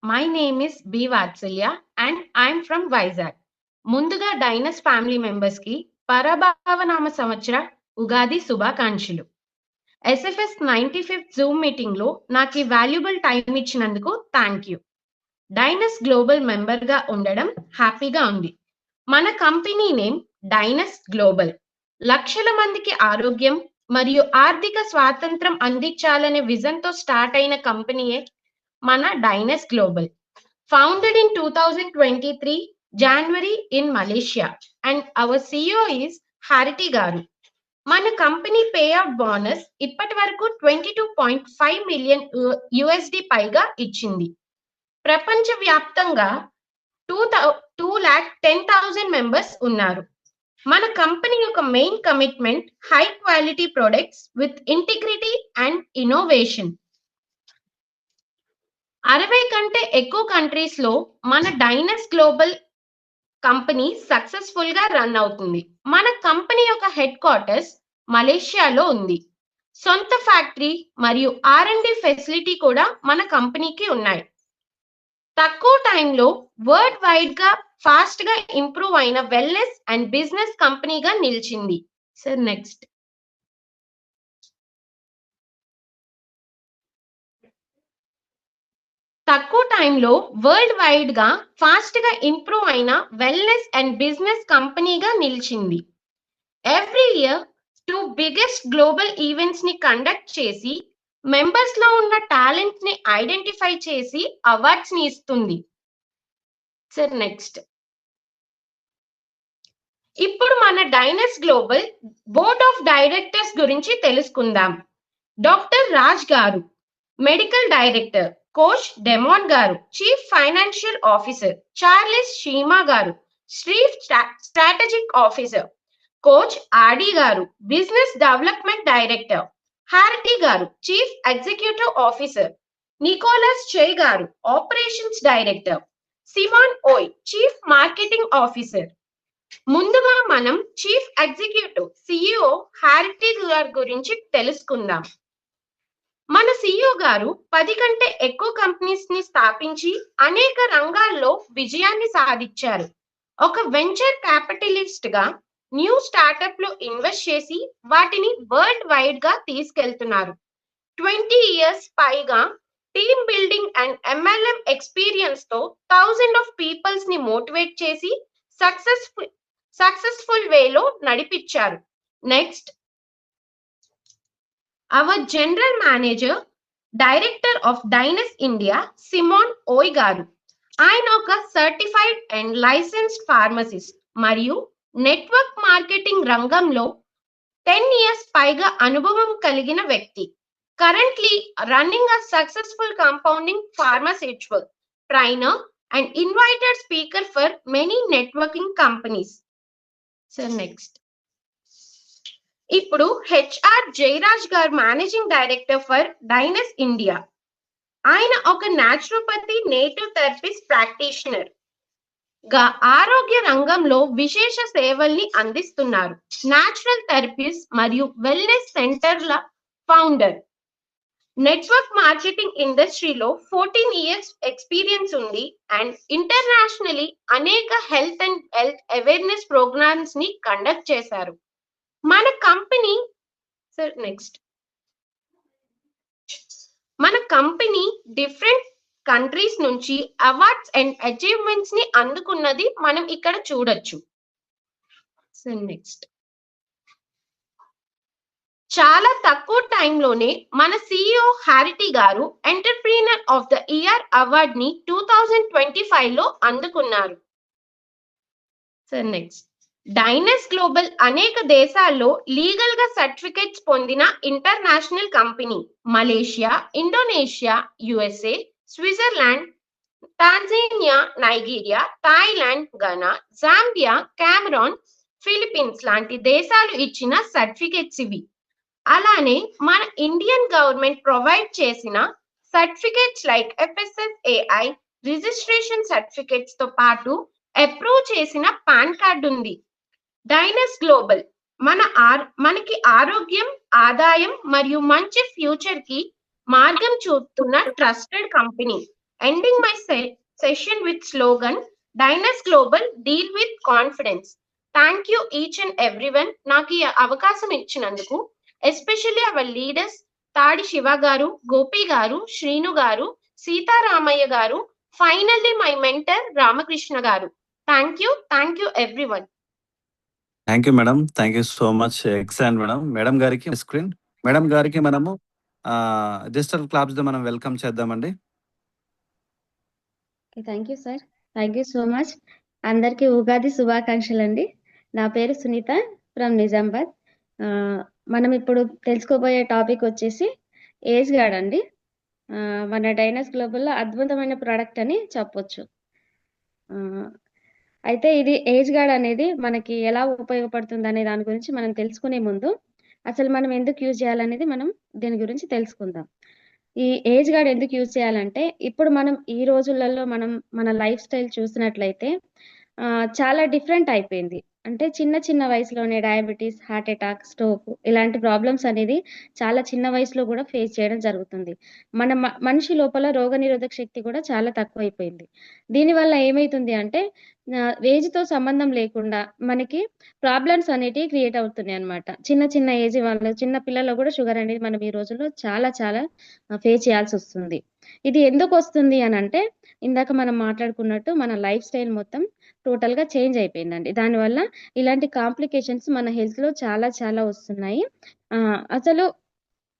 My name is B. Vatsalya and I'm from Vizag. ముందుగా డైనస్ family members కి పరభావనామ సంవత్సర ఉగాది శుభాకాంక్షలు. ఎస్ఎఫ్ఎస్ 95th జూమ్ మీటింగ్ లో నాకు ఈ వాల్యుబుల్ టైం ఇచ్చినందుకు thank you. Dynas global member గా ఉండడం హ్యాపీగా ఉంది. మన కంపెనీ నేమ్ డైనస్ గ్లోబల్. లక్షల మందికి ఆరోగ్యం మరియు ఆర్థిక స్వాతంత్రం అందించాలనే విజన్ తో స్టార్ట్ అయిన కంపెనీయే మన డైనస్ global. Founded in 2023 January in Malaysia and our CEO is Harity Garu. మన కంపెనీ పే అవుట్ బోనస్ ఇప్పటి వరకు 22.5 మిలియన్ USD పైగా ఇచ్చింది. ప్రపంచ వ్యాప్తంగా 2,10,000 మెంబర్స్ ఉన్నారు. మన కంపెనీ యొక్క main commitment high quality products with integrity and innovation. 60 కంటే ఎక్కువ కంట్రీస్ లో మన డైనస్ గ్లోబల్ కంపెనీ సక్సెస్ఫుల్ గా రన్ అవుతుంది. మన కంపెనీ యొక్క హెడ్ క్వార్టర్స్ మలేషియాలో ఉంది. సొంత ఫ్యాక్టరీ మరియు R&D ఫెసిలిటీ కూడా మన కంపెనీకి ఉన్నాయి. తక్కువ టైంలో వరల్డ్ వైడ్ గా ఫాస్ట్ గా ఇంప్రూవ్ అయిన వెల్నెస్ అండ్ బిజినెస్ కంపెనీగా నిలిచింది. Sir next. తక్కువ టైంలో వరల్డ్ వైడ్ గా ఫాస్ట్ గా ఇంప్రూవ్ అయిన వెల్నెస్ అండ్ బిజినెస్ కంపెనీగా నిలిచింది. Every year 2 biggest global events ని కండక్ట్ చేసి మెంబర్స్ లో ఉన్న టాలెంట్స్ ని ఐడెంటిఫై చేసి అవార్డ్స్ ని ఇస్తుంది. Sir next. ఇప్పుడు మన డైనస్ గ్లోబల్ బోర్డ్ ఆఫ్ డైరెక్టర్స్ గురించి తెలుసుకుందాం. డాక్టర్ రాజ్ గారు మెడికల్ డైరెక్టర్, కోచ్ డెమాన్ గారు chief financial officer, Charles Sheema గారు చీఫ్ స్ట్రాటజిక్ ఆఫీసర్, కోచ్ ఆడి గారు బిజినెస్ డెవలప్మెంట్ డైరెక్టర్, హారిటీ గారు చీఫ్ ఎగ్జిక్యూటివ్ ఆఫీసర్, నికోలస్ చే గారు ఆపరేషన్స్ డైరెక్టర్, సిమాన్ ఓయ్ చీఫ్ మార్కెటింగ్ ఆఫీసర్. ముందుగా మనం చీఫ్ ఎగ్జిక్యూటివ్ CEO హారిటీ గారి గురించి తెలుసుకుందాం. మన CEO గారు 10 కంటే ఎక్కువ కంపెనీస్ ని స్థాపించి అనేక రంగాల్లో విజయాన్ని సాధించారు. ఒక వెంచర్ క్యాపిటలిస్ట్ గా న్యూ స్టార్టప్ లో ఇన్వెస్ట్ చేసి వాటిని వరల్డ్ వైడ్ గా తీసుకెళ్తున్నారు. 20 years పైగా team building and MLM experience తో థౌసండ్ ఆఫ్ పీపుల్స్ ని మోటివేట్ చేసి సక్సెస్ఫుల్ వేలో నడిపించారు. Next, our general manager director of Dynas India Simon Oi గారు. ఆయన ఒక సర్టిఫైడ్ అండ్ లైసెన్స్డ్ ఫార్మసిస్ట్ మరియు నెట్వర్క్ మార్కెటింగ్ రంగంలో 10 years పైగా అనుభవం కలిగిన వ్యక్తి. Currently running a successful compounding pharmaceutical trainer and invited speaker for many networking companies. So next. ఇప్పుడు HR జయరాజ్ గారు మేనేజింగ్ డైరెక్టర్ ఫర్ డైనస్ ఇండియా. ఆయన ఒక న్యాచురోపతి నేటివ్ థెరపిస్ట్ ప్రాక్టీషనర్ గా ఆరోగ్య రంగంలో విశేష సేవల్ని అందిస్తున్నారు. న్యాచురల్ థెరపీస్ మరియు వెల్నెస్ సెంటర్ల ఫౌండర్. నెట్వర్క్ మార్కెటింగ్ ఇండస్ట్రీలో 14 years ఎక్స్పీరియన్స్ ఉంది అండ్ ఇంటర్నేషనలీ అనేక హెల్త్ అవేర్నెస్ ప్రోగ్రామ్స్ ని కండక్ట్ చేశారు. మన కంపెనీ సార్ నెక్స్ట్. మన కంపెనీ డిఫరెంట్ కంట్రీస్ నుంచి అవార్డ్స్ అండ్ అచీవ్మెంట్స్ ని అందుకున్నది మనం ఇక్కడ చూడొచ్చు. Sir next. చాలా తక్కువ టైంలోనే మన CEO హారిటీ గారు entrepreneur of the year award ని 2025 లో అందుకున్నారు. Sir next. డైనస్ గ్లోబల్ అనేక దేశాల్లో లీగల్ గా సర్టిఫికెట్స్ పొందిన international company. Malaysia, Indonesia, USA, Switzerland, Tanzania, Nigeria, Thailand, Ghana, Zambia, Cameron, Philippines లాంటి దేశాలు ఇచ్చిన సర్టిఫికెట్స్ ఇవి. అలానే మన ఇండియన్ గవర్నమెంట్ ప్రొవైడ్ చేసిన certificates like FSSAI registration certificates తో పాటు అప్రూవ్ చేసిన పాన్ కార్డు ఉంది. డైనస్ గ్లోబల్ మనకి ఆరోగ్యం, ఆదాయం మరియు మంచి ఫ్యూచర్ కి మార్గం చూపుతున్న trusted company. Ending my session with slogan, Dynas Global, deal with confidence. Thank you each and everyone. నాకు ఈ అవకాశం ఇచ్చినందుకు, ఎస్పెషల్లీ అవర్ లీడర్స్ తాడి శివ గారు, గోపి గారు, శ్రీను గారు, సీతారామయ్య గారు, ఫైనల్లీ మై మెంటర్ రామకృష్ణ గారు. Thank you everyone. Thank you madam, thank you so much. Excellent madam. Madam గారికి స్క్రీన్, మేడం గారికి మనము డిజిటల్ క్లాప్స్ తో మనం వెల్కమ్ చేద్దామండి. Thank you sir, thank you so much. అందరికీ ఉగాది శుభాకాంక్షలు అండి. నా పేరు సునీత ఫ్రమ్ నిజామాబాద్. మనం ఇప్పుడు తెలుసుకోబోయే టాపిక్ వచ్చేసి ఏజ్ గార్డ్ అండి. మన డైనస్ గ్లోబల్లో అద్భుతమైన ప్రోడక్ట్ అని చెప్పొచ్చు. అయితే ఇది ఏజ్ గార్డ్ అనేది మనకి ఎలా ఉపయోగపడుతుంది అనే దాని గురించి మనం తెలుసుకునే ముందు అసలు మనం ఎందుకు యూజ్ చేయాలనేది మనం దీని గురించి తెలుసుకుందాం. ఈ ఏజ్ గార్డ్ ఎందుకు యూజ్ చేయాలంటే, ఇప్పుడు మనం ఈ రోజులలో మనం మన లైఫ్ స్టైల్ చూసినట్లయితే చాలా డిఫరెంట్ అయిపోయింది. అంటే చిన్న చిన్న వయసులోనే డయాబెటీస్, హార్ట్ అటాక్, స్ట్రోక్ ఇలాంటి ప్రాబ్లమ్స్ అనేది చాలా చిన్న వయసులో కూడా ఫేస్ చేయడం జరుగుతుంది. మన మనిషి లోపల రోగనిరోధక శక్తి కూడా చాలా తక్కువైపోయింది. దీనివల్ల ఏమైతుంది అంటే ఏజ్‌తో సంబంధం లేకుండా మనకి ప్రాబ్లమ్స్ అనేటివి క్రియేట్ అవుతున్నాయి అన్నమాట. చిన్న చిన్న ఏజ్ వాళ్ళు, చిన్న పిల్లల్లో కూడా షుగర్ అనేది మనం ఈ రోజుల్లో చాలా చాలా ఫేస్ చేయాల్సొస్తుంది. ఇది ఎందుకొస్తుంది అనంటే, ఇందాక మనం మాట్లాడుకున్నట్టు మన లైఫ్ స్టైల్ మొత్తం టోటల్‌గా చేంజ్ అయిపోయిందండి. దానివల్ల ఇలాంటి కాంప్లికేషన్స్ మన హెల్త్‌లో చాలా చాలా వస్తున్నాయి. అసలు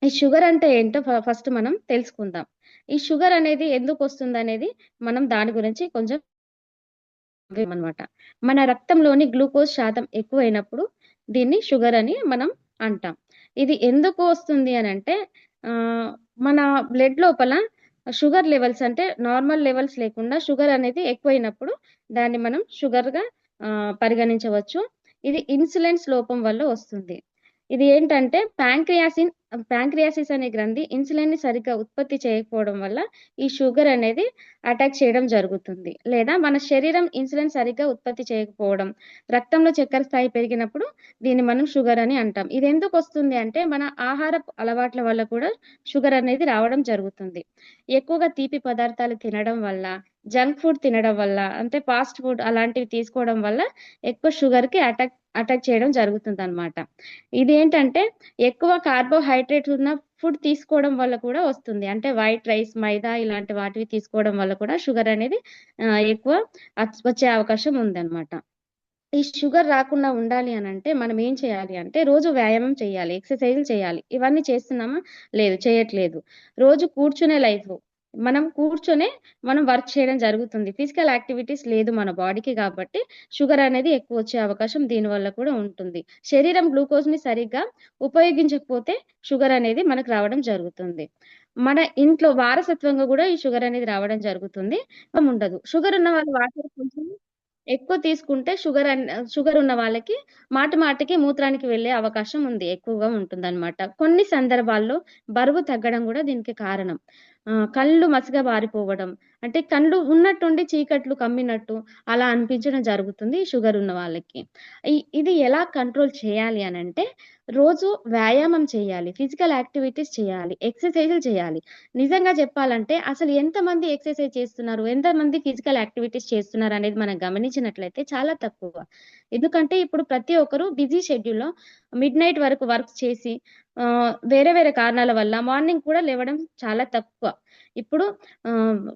ఈ షుగర్ అంటే ఏంటో ఫస్ట్ మనం తెలుసుకుందాం. ఈ షుగర్ అనేది ఎందుకొస్తుందనేది మనం దాని గురించి కొంచెం అనమాట. మన రక్తంలోని గ్లూకోజ్ శాతం ఎక్కువైనప్పుడు దీన్ని షుగర్ అని మనం అంటాం. ఇది ఎందుకు వస్తుంది అనంటే, మన బ్లడ్ లోపల షుగర్ లెవెల్స్ అంటే నార్మల్ లెవెల్స్ లేకుండా షుగర్ అనేది ఎక్కువైనప్పుడు దాన్ని మనం షుగర్‌గా పరిగణించవచ్చు. ఇది ఇన్సులిన్స్ లోపం వల్ల వస్తుంది. ఇది ఏంటంటే ప్యాంక్రియాసిస్ అనే గ్రంథి ఇన్సులిన్‌ని సరిగ్గా ఉత్పత్తి చేయకపోవడం వల్ల ఈ షుగర్ అనేది అటాక్ చేయడం జరుగుతుంది. లేదా మన శరీరం ఇన్సులిన్ సరిగ్గా ఉత్పత్తి చేయకపోవడం, రక్తంలో చక్కెర స్థాయి పెరిగినప్పుడు దీన్ని మనం షుగర్ అని అంటాం. ఇది ఎందుకు వస్తుంది అంటే, మన ఆహారపు అలవాట్ల వల్ల కూడా షుగర్ అనేది రావడం జరుగుతుంది. ఎక్కువగా తీపి పదార్థాలు తినడం వల్ల, జంక్ ఫుడ్ తినడం వల్ల, అంటే ఫాస్ట్ ఫుడ్ అలాంటివి తీసుకోవడం వల్ల ఎక్కువ షుగర్‌కి అటాక్ చేయడం జరుగుతుందన్నమాట. ఇదేంటంటే ఎక్కువ కార్బోహైడ్రేట్స్ ఉన్న ఫుడ్ తీసుకోవడం వల్ల కూడా వస్తుంది. అంటే వైట్ రైస్, మైదా ఇలాంటి వాటివి తీసుకోవడం వల్ల కూడా షుగర్ అనేది ఎక్కువ వచ్చే అవకాశం ఉందన్నమాట. ఈ షుగర్ రాకుండా ఉండాలి అనంటే మనం ఏం చేయాలి అంటే, రోజు వ్యాయామం చేయాలి, ఎక్సర్సైజ్‌లు చేయాలి. ఇవన్నీ చేస్తున్నామా? లేదు, చేయట్లేదు. రోజు కూర్చునే లైఫ్, మనం కూర్చొనే మనం వర్క్ చేయడం జరుగుతుంది. ఫిజికల్ యాక్టివిటీస్ లేదు మన బాడీకి, కాబట్టి షుగర్ అనేది ఎక్కువ వచ్చే అవకాశం దీనివల్ల కూడా ఉంటుంది. శరీరం గ్లూకోజ్‌ని సరిగ్గా ఉపయోగించకపోతే షుగర్ అనేది మనకు రావడం జరుగుతుంది. మన ఇంట్లో వారసత్వంగా కూడా ఈ షుగర్ అనేది రావడం జరుగుతుంది. ఉండదు. షుగర్ ఉన్న వాళ్ళు వాటర్ కొంచెం ఎక్కువ తీసుకుంటే షుగర్ ఉన్న వాళ్ళకి మాటికి మూత్రానికి వెళ్ళే అవకాశం ఉంది, ఎక్కువగా ఉంటుందన్నమాట. కొన్ని సందర్భాల్లో బరువు తగ్గడం కూడా దీనికి కారణం. కళ్ళు మసక బారిపోవడం, అంటే కళ్ళు ఉన్నట్టుండి చీకట్లు కమ్మినట్టు అలా అనిపించడం జరుగుతుంది షుగర్ ఉన్న వాళ్ళకి. ఇది ఎలా కంట్రోల్ చేయాలి అనంటే, రోజు వ్యాయామం చేయాలి, ఫిజికల్ యాక్టివిటీస్ చేయాలి, ఎక్సర్సైజ్‌లు చేయాలి. నిజంగా చెప్పాలంటే అసలు ఎంతమంది ఎక్సర్సైజ్ చేస్తున్నారు, ఎంతమంది ఫిజికల్ యాక్టివిటీస్ చేస్తున్నారు అనేది మనం గమనించినట్లయితే చాలా తక్కువ. ఎందుకంటే ఇప్పుడు ప్రతి ఒక్కరు బిజీ షెడ్యూల్‌లో మిడ్‌నైట్ వరకు వర్క్ చేసి వేరే వేరే కారణాల వల్ల మార్నింగ్ కూడా లేవడం చాలా తక్కువ. ఇప్పుడు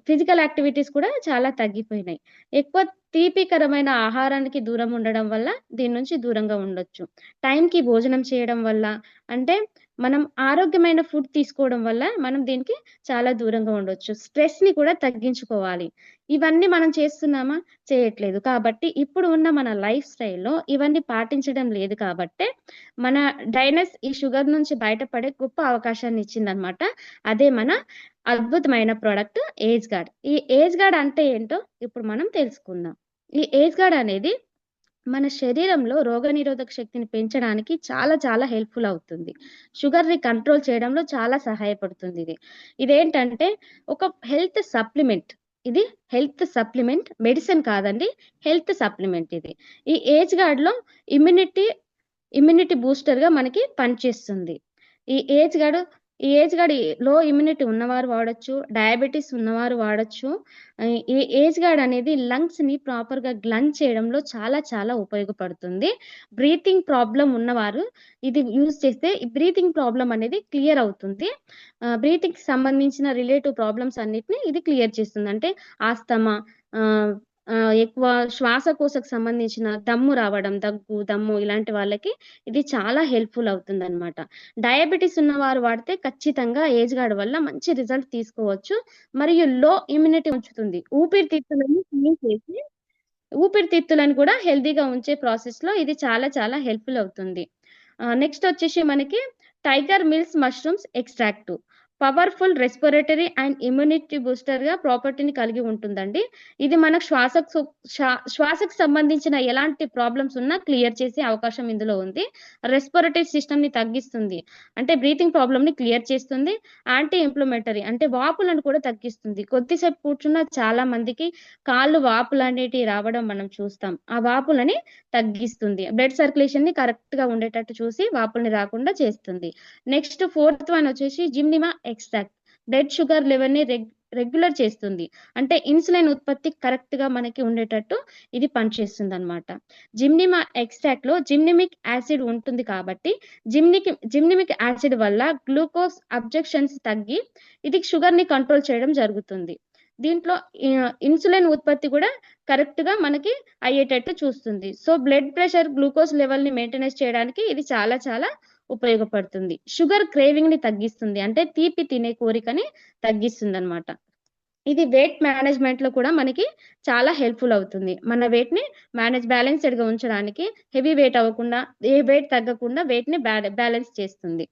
ఫిజికల్ యాక్టివిటీస్ కూడా చాలా తగ్గిపోయినాయి. ఎక్కువ తీపికరమైన ఆహారానికి దూరం ఉండడం వల్ల దీని నుంచి దూరంగా ఉండొచ్చు. టైంకి భోజనం చేయడం వల్ల, అంటే మనం ఆరోగ్యమైన ఫుడ్ తీసుకోవడం వల్ల మనం దీనికి చాలా దూరంగా ఉండొచ్చు. స్ట్రెస్‌ని కూడా తగ్గించుకోవాలి. ఇవన్నీ మనం చేస్తున్నామా? చేయట్లేదు. కాబట్టి ఇప్పుడు ఉన్న మన లైఫ్ స్టైల్‌లో ఇవన్నీ పాటించడం లేదు కాబట్టే మన డైనస్ ఈ షుగర్ నుంచి బయటపడే గొప్ప అవకాశాన్ని ఇచ్చిందనమాట. అదే మన అద్భుతమైన ప్రోడక్ట్ ఏజ్ గార్డ్. ఈ ఏజ్ గార్డ్ అంటే ఏంటో ఇప్పుడు మనం తెలుసుకుందాం. ఈ ఏజ్ గార్డ్ అనేది మన శరీరంలో రోగనిరోధక శక్తిని పెంచడానికి చాలా చాలా హెల్ప్‌ఫుల్ అవుతుంది. షుగర్‌ని కంట్రోల్ చేయడంలో చాలా సహాయపడుతుంది ఇది. ఇదేంటంటే ఒక హెల్త్ సప్లిమెంట్. ఇది హెల్త్ సప్లిమెంట్, మెడిసిన్ కాదండి. హెల్త్ సప్లిమెంట్ ఇది. ఈ ఏజ్ గార్డ్‌లో ఇమ్యూనిటీ బూస్టర్‌గా మనకి పనిచేస్తుంది. ఈ ఏజ్ గార్డ్ ఈ ఏజ్ గార్డ్ లో ఇమ్యూనిటీ ఉన్నవారు వాడొచ్చు, డయాబెటిస్ ఉన్నవారు వాడొచ్చు. ఈ ఏజ్ గార్డ్ అనేది లంగ్స్‌ని ప్రాపర్‌గా గ్లెన్స్ చేయడంలో చాలా చాలా ఉపయోగపడుతుంది. బ్రీతింగ్ ప్రాబ్లమ్ ఉన్నవారు ఇది యూజ్ చేస్తే ఈ బ్రీతింగ్ ప్రాబ్లమ్ అనేది క్లియర్ అవుతుంది. బ్రీతింగ్‌కి సంబంధించిన రిలేటివ్ ప్రాబ్లమ్స్ అన్నిటిని ఇది క్లియర్ చేస్తుంది. అంటే ఆస్తమా, ఆహ్, ఎక్కువ శ్వాసకోశకు సంబంధించిన దమ్ము రావడం, దగ్గు, దమ్ము ఇలాంటి వాళ్ళకి ఇది చాలా హెల్ప్‌ఫుల్ అవుతుందనమాట. డయాబెటిస్ ఉన్నవారు వాడితే ఖచ్చితంగా ఏజ్ గార్డ్ వల్ల మంచి రిజల్ట్ తీసుకోవచ్చు. మరియు లో ఇమ్యూనిటీ ఉంచుతుంది. ఊపిరితిత్తులను క్లీన్ చేసి, ఊపిరితిత్తులను కూడా హెల్తీగా ఉంచే ప్రాసెస్‌లో ఇది చాలా చాలా హెల్ప్‌ఫుల్ అవుతుంది. నెక్స్ట్ వచ్చేసి మనకి tiger milk mushrooms extract. Powerful respiratory and immunity బూస్టర్‌గా ప్రాపర్టీని కలిగి ఉంటుందండి. ఇది మనకు శ్వాసకు సంబంధించిన ఎలాంటి ప్రాబ్లమ్స్ ఉన్నా క్లియర్ చేసే అవకాశం ఇందులో ఉంది. రెస్పిరేటరీ సిస్టమ్‌ని తగ్గిస్తుంది. అంటే బ్రీతింగ్ ప్రాబ్లమ్‌ని క్లియర్ చేస్తుంది. యాంటీ ఇన్‌ఫ్లమేటరీ అంటే వాపులను కూడా తగ్గిస్తుంది. కొద్దిసేపు కూర్చున్న చాలా మందికి కాళ్ళు వాపులనేటివి రావడం మనం చూస్తాం. ఆ వాపులని తగ్గిస్తుంది. బ్లడ్ సర్క్యులేషన్‌ని కరెక్ట్‌గా ఉండేటట్టు చూసి వాపుల్ని రాకుండా చేస్తుంది. నెక్స్ట్ ఫోర్త్ వన్ వచ్చేసి జిమ్నిమా ఎక్స్ట్రాక్ట్. బ్లడ్ షుగర్ లెవెల్‌ని రెగ్యులర్ చేస్తుంది. అంటే ఇన్సులిన్ ఉత్పత్తి కరెక్ట్‌గా మనకి ఉండేటట్టు ఇది పనిచేస్తుందనమాట. జిమ్నిమా ఎక్స్ట్రాక్ట్‌లో జిమ్నిమిక్ యాసిడ్ ఉంటుంది కాబట్టి జిమ్నిమిక్ యాసిడ్ వల్ల గ్లూకోజ్ అబ్జెక్షన్స్ తగ్గి ఇది షుగర్‌ని కంట్రోల్ చేయడం జరుగుతుంది. దీంట్లో ఇన్సులిన్ ఉత్పత్తి కూడా కరెక్ట్‌గా మనకి అయ్యేటట్టు చూస్తుంది. సో, బ్లడ్ ప్రెషర్, గ్లూకోజ్ లెవెల్‌ని మెయింటెనెన్స్ చేయడానికి ఇది చాలా చాలా ఉపయోగపడుతుంది. షుగర్ క్రేవింగ్‌ని తగ్గిస్తుంది. అంటే తీపి తినే కోరికని తగ్గిస్తుందనమాట. ఇది వెయిట్ మేనేజ్‌మెంట్‌లో కూడా మనకి చాలా హెల్ప్‌ఫుల్ అవుతుంది. మన వెయిట్‌ని బ్యాలెన్స్‌డ్‌గా ఉంచడానికి, హెవీ వెయిట్ అవ్వకుండా, వెయిట్ తగ్గకుండా వెయిట్‌ని బ్యాలెన్స్ చేస్తుంది.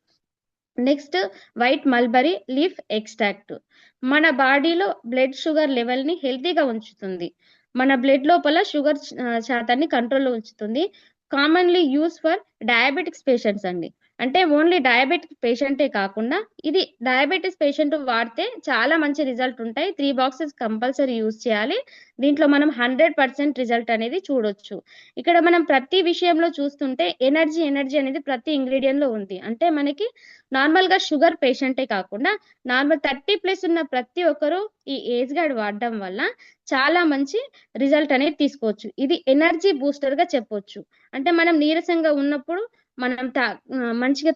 Next white mulberry leaf extract. మన బాడీలో బ్లడ్ షుగర్ లెవెల్‌ని హెల్తీగా ఉంచుతుంది. మన బ్లడ్ లోపల షుగర్ శాతాన్ని కంట్రోల్‌లో ఉంచుతుంది. Commonly used for diabetics patients అండి. అంటే ఓన్లీ డయాబెటిక్ పేషెంటే కాకుండా ఇది డయాబెటిస్ పేషెంట్ వాడితే చాలా మంచి రిజల్ట్ ఉంటాయి. 3 బాక్సెస్ కంపల్సరీ యూజ్ చేయాలి. దీంట్లో మనం 100% రిజల్ట్ అనేది చూడొచ్చు. ఇక్కడ మనం ప్రతి విషయంలో చూస్తుంటే ఎనర్జీ అనేది ప్రతి ఇంగ్రీడియెంట్‌లో ఉంది. అంటే మనకి నార్మల్‌గా షుగర్ పేషెంటే కాకుండా 30+ ఉన్న ప్రతి ఒక్కరు ఈ ఏజ్ గార్డ్ వాడడం వల్ల చాలా మంచి రిజల్ట్ అనేది తీసుకోవచ్చు. ఇది ఎనర్జీ బూస్టర్‌గా చెప్పొచ్చు. అంటే మనం నీరసంగా ఉన్నప్పుడు మనం మంచిగా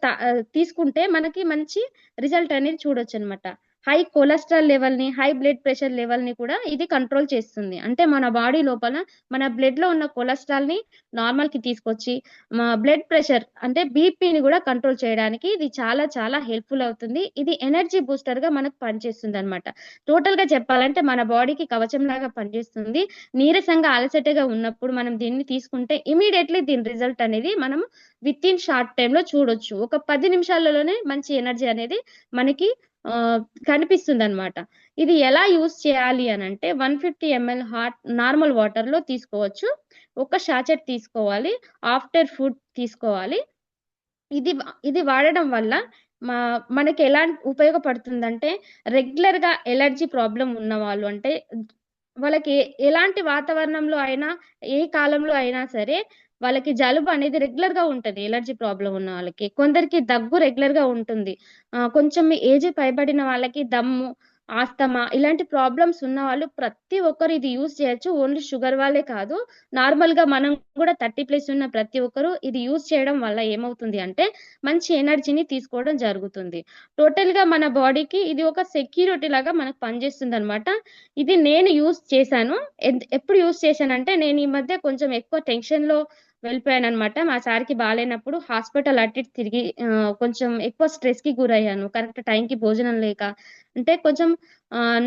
తీసుకుంటే మనకి మంచి రిజల్ట్ అనేది చూడొచ్చనమాట. హై కొలెస్ట్రాల్ లెవెల్‌ని, హై బ్లడ్ ప్రెషర్ లెవెల్‌ని కూడా ఇది కంట్రోల్ చేస్తుంది. అంటే మన బాడీ లోపల మన బ్లడ్‌లో ఉన్న కొలెస్ట్రాల్‌ని నార్మల్‌కి తీసుకొచ్చి బ్లడ్ ప్రెషర్ అంటే బీపీని కూడా కంట్రోల్ చేయడానికి ఇది చాలా చాలా హెల్ప్‌ఫుల్ అవుతుంది. ఇది ఎనర్జీ బూస్టర్‌గా మనకు పనిచేస్తుందనమాట. టోటల్‌గా చెప్పాలంటే మన బాడీకి కవచంలాగా పనిచేస్తుంది. నీరసంగా, అలసటగా ఉన్నప్పుడు మనం దీన్ని తీసుకుంటే ఇమ్మీడియేట్‌లీ దీని రిజల్ట్ అనేది మనం వితిన్ షార్ట్ టైమ్‌లో చూడొచ్చు. ఒక 10 నిమిషాలలోనే మంచి ఎనర్జీ అనేది మనకి కనిపిస్తుందనమాట. ఇది ఎలా యూజ్ చేయాలి అనంటే 150 ఎంఎల్ నార్మల్ వాటర్‌లో తీసుకోవచ్చు. ఒక సాచెట్ తీసుకోవాలి. ఆఫ్టర్ ఫుడ్ తీసుకోవాలి. ఇది వాడడం వల్ల మనకి ఎలా ఉపయోగపడుతుందంటే రెగ్యులర్‌గా ఎలర్జీ ప్రాబ్లమ్ ఉన్నవాళ్ళు అంటే వాళ్ళకి ఎలాంటి వాతావరణంలో అయినా, ఏ కాలంలో అయినా సరే వాళ్ళకి జలుబు అనేది రెగ్యులర్‌గా ఉంటది. ఎలర్జీ ప్రాబ్లమ్ ఉన్న వాళ్ళకి. కొందరికి దగ్గు రెగ్యులర్‌గా ఉంటుంది. కొంచెం ఏజ్ పైబడిన వాళ్ళకి దమ్ము, ఆస్తమా ఇలాంటి ప్రాబ్లమ్స్ ఉన్నవాళ్ళు ప్రతి ఒక్కరు ఇది యూజ్ చేయొచ్చు. ఓన్లీ షుగర్ వాళ్ళే కాదు. నార్మల్‌గా మనం కూడా 30+ ఉన్న ప్రతి ఒక్కరు ఇది యూజ్ చేయడం వల్ల ఏమవుతుంది అంటే మంచి ఎనర్జీని తీసుకోవడం జరుగుతుంది. టోటల్‌గా మన బాడీకి ఇది ఒక సెక్యూరిటీ లాగా మనకు పనిచేస్తుందనమాట. ఇది నేను యూజ్ చేశాను. ఎప్పుడు యూజ్ చేశానంటే నేను ఈ మధ్య కొంచెం ఎక్కువ టెన్షన్‌లో వెళ్ళిపోయాననమాట. మా సార్‌కి బాలేనప్పుడు హాస్పిటల్ అటు ఇటు తిరిగి కొంచెం ఎక్కువ స్ట్రెస్‌కి గురయ్యాను. కరెక్ట్ టైంకి భోజనం లేక. అంటే కొంచెం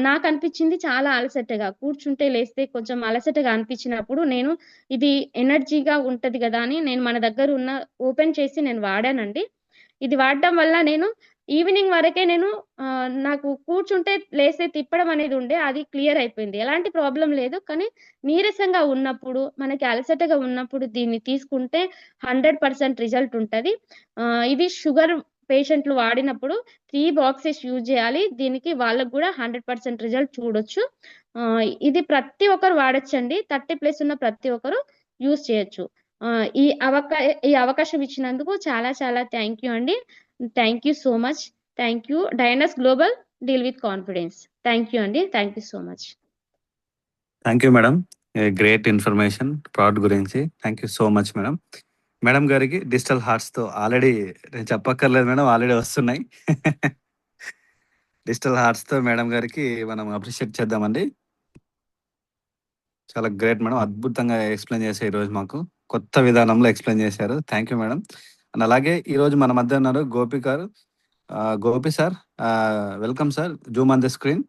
నాకనిపించింది చాలా అలసటగా. కూర్చుంటే లేస్తే కొంచెం అలసటగా అనిపించినప్పుడు నేను ఇది ఎనర్జీగా ఉంటది గదా! అని నేను మన దగ్గర ఉన్న ఓపెన్ చేసి నేను వాడానండి. ఇది వాడడం వల్ల నేను ఈవినింగ్ వరకే నాకు కూర్చుంటే లేసి తిప్పడం అనేది ఉండే. అది క్లియర్ అయిపోయింది. ఎలాంటి ప్రాబ్లమ్ లేదు. కానీ నీరసంగా ఉన్నప్పుడు, మనకి అలసటగా ఉన్నప్పుడు దీన్ని తీసుకుంటే 100% రిజల్ట్ ఉంటది. ఇది షుగర్ పేషెంట్‌లు వాడినప్పుడు 3 బాక్సెస్ యూజ్ చేయాలి. దీనికి వాళ్ళకి గూడా 100% రిజల్ట్ చూడొచ్చు. ఇది ప్రతి ఒక్కరు వాడొచ్చండి. 30+ ఉన్న ప్రతి ఒక్కరు యూజ్ చేయొచ్చు. ఈ అవకాశం ఇచ్చినందుకు చాలా చాలా థాంక్ యూ అండి. Thank you so much. Thank you. Dynas global deal with confidence. Thank you అండి. Thank you so much. Thank you madam. Great information product గురించి. Thank you so much madam. Madam గారికి digital హార్ట్స్తో already నేను చెప్పక్కర్లేదు madam, already వస్తున్నాయి. Digital హార్ట్స్తో madam గారికి మనం అప్రిషియేట్ చేద్దామండి. చాలా గ్రేట్ మేడం, అద్భుతంగా ఎక్స్ప్లెయిన్ చేశారు ఈరోజు మాకు. కొత్త విధానంలో ఎక్స్ప్లెయిన్ చేశారు. Thank you madam. అండ్ అలాగే ఈరోజు మన మధ్య ఉన్నారు గోపి గారు. Gopi sir, welcome sir. Zoom on the screen.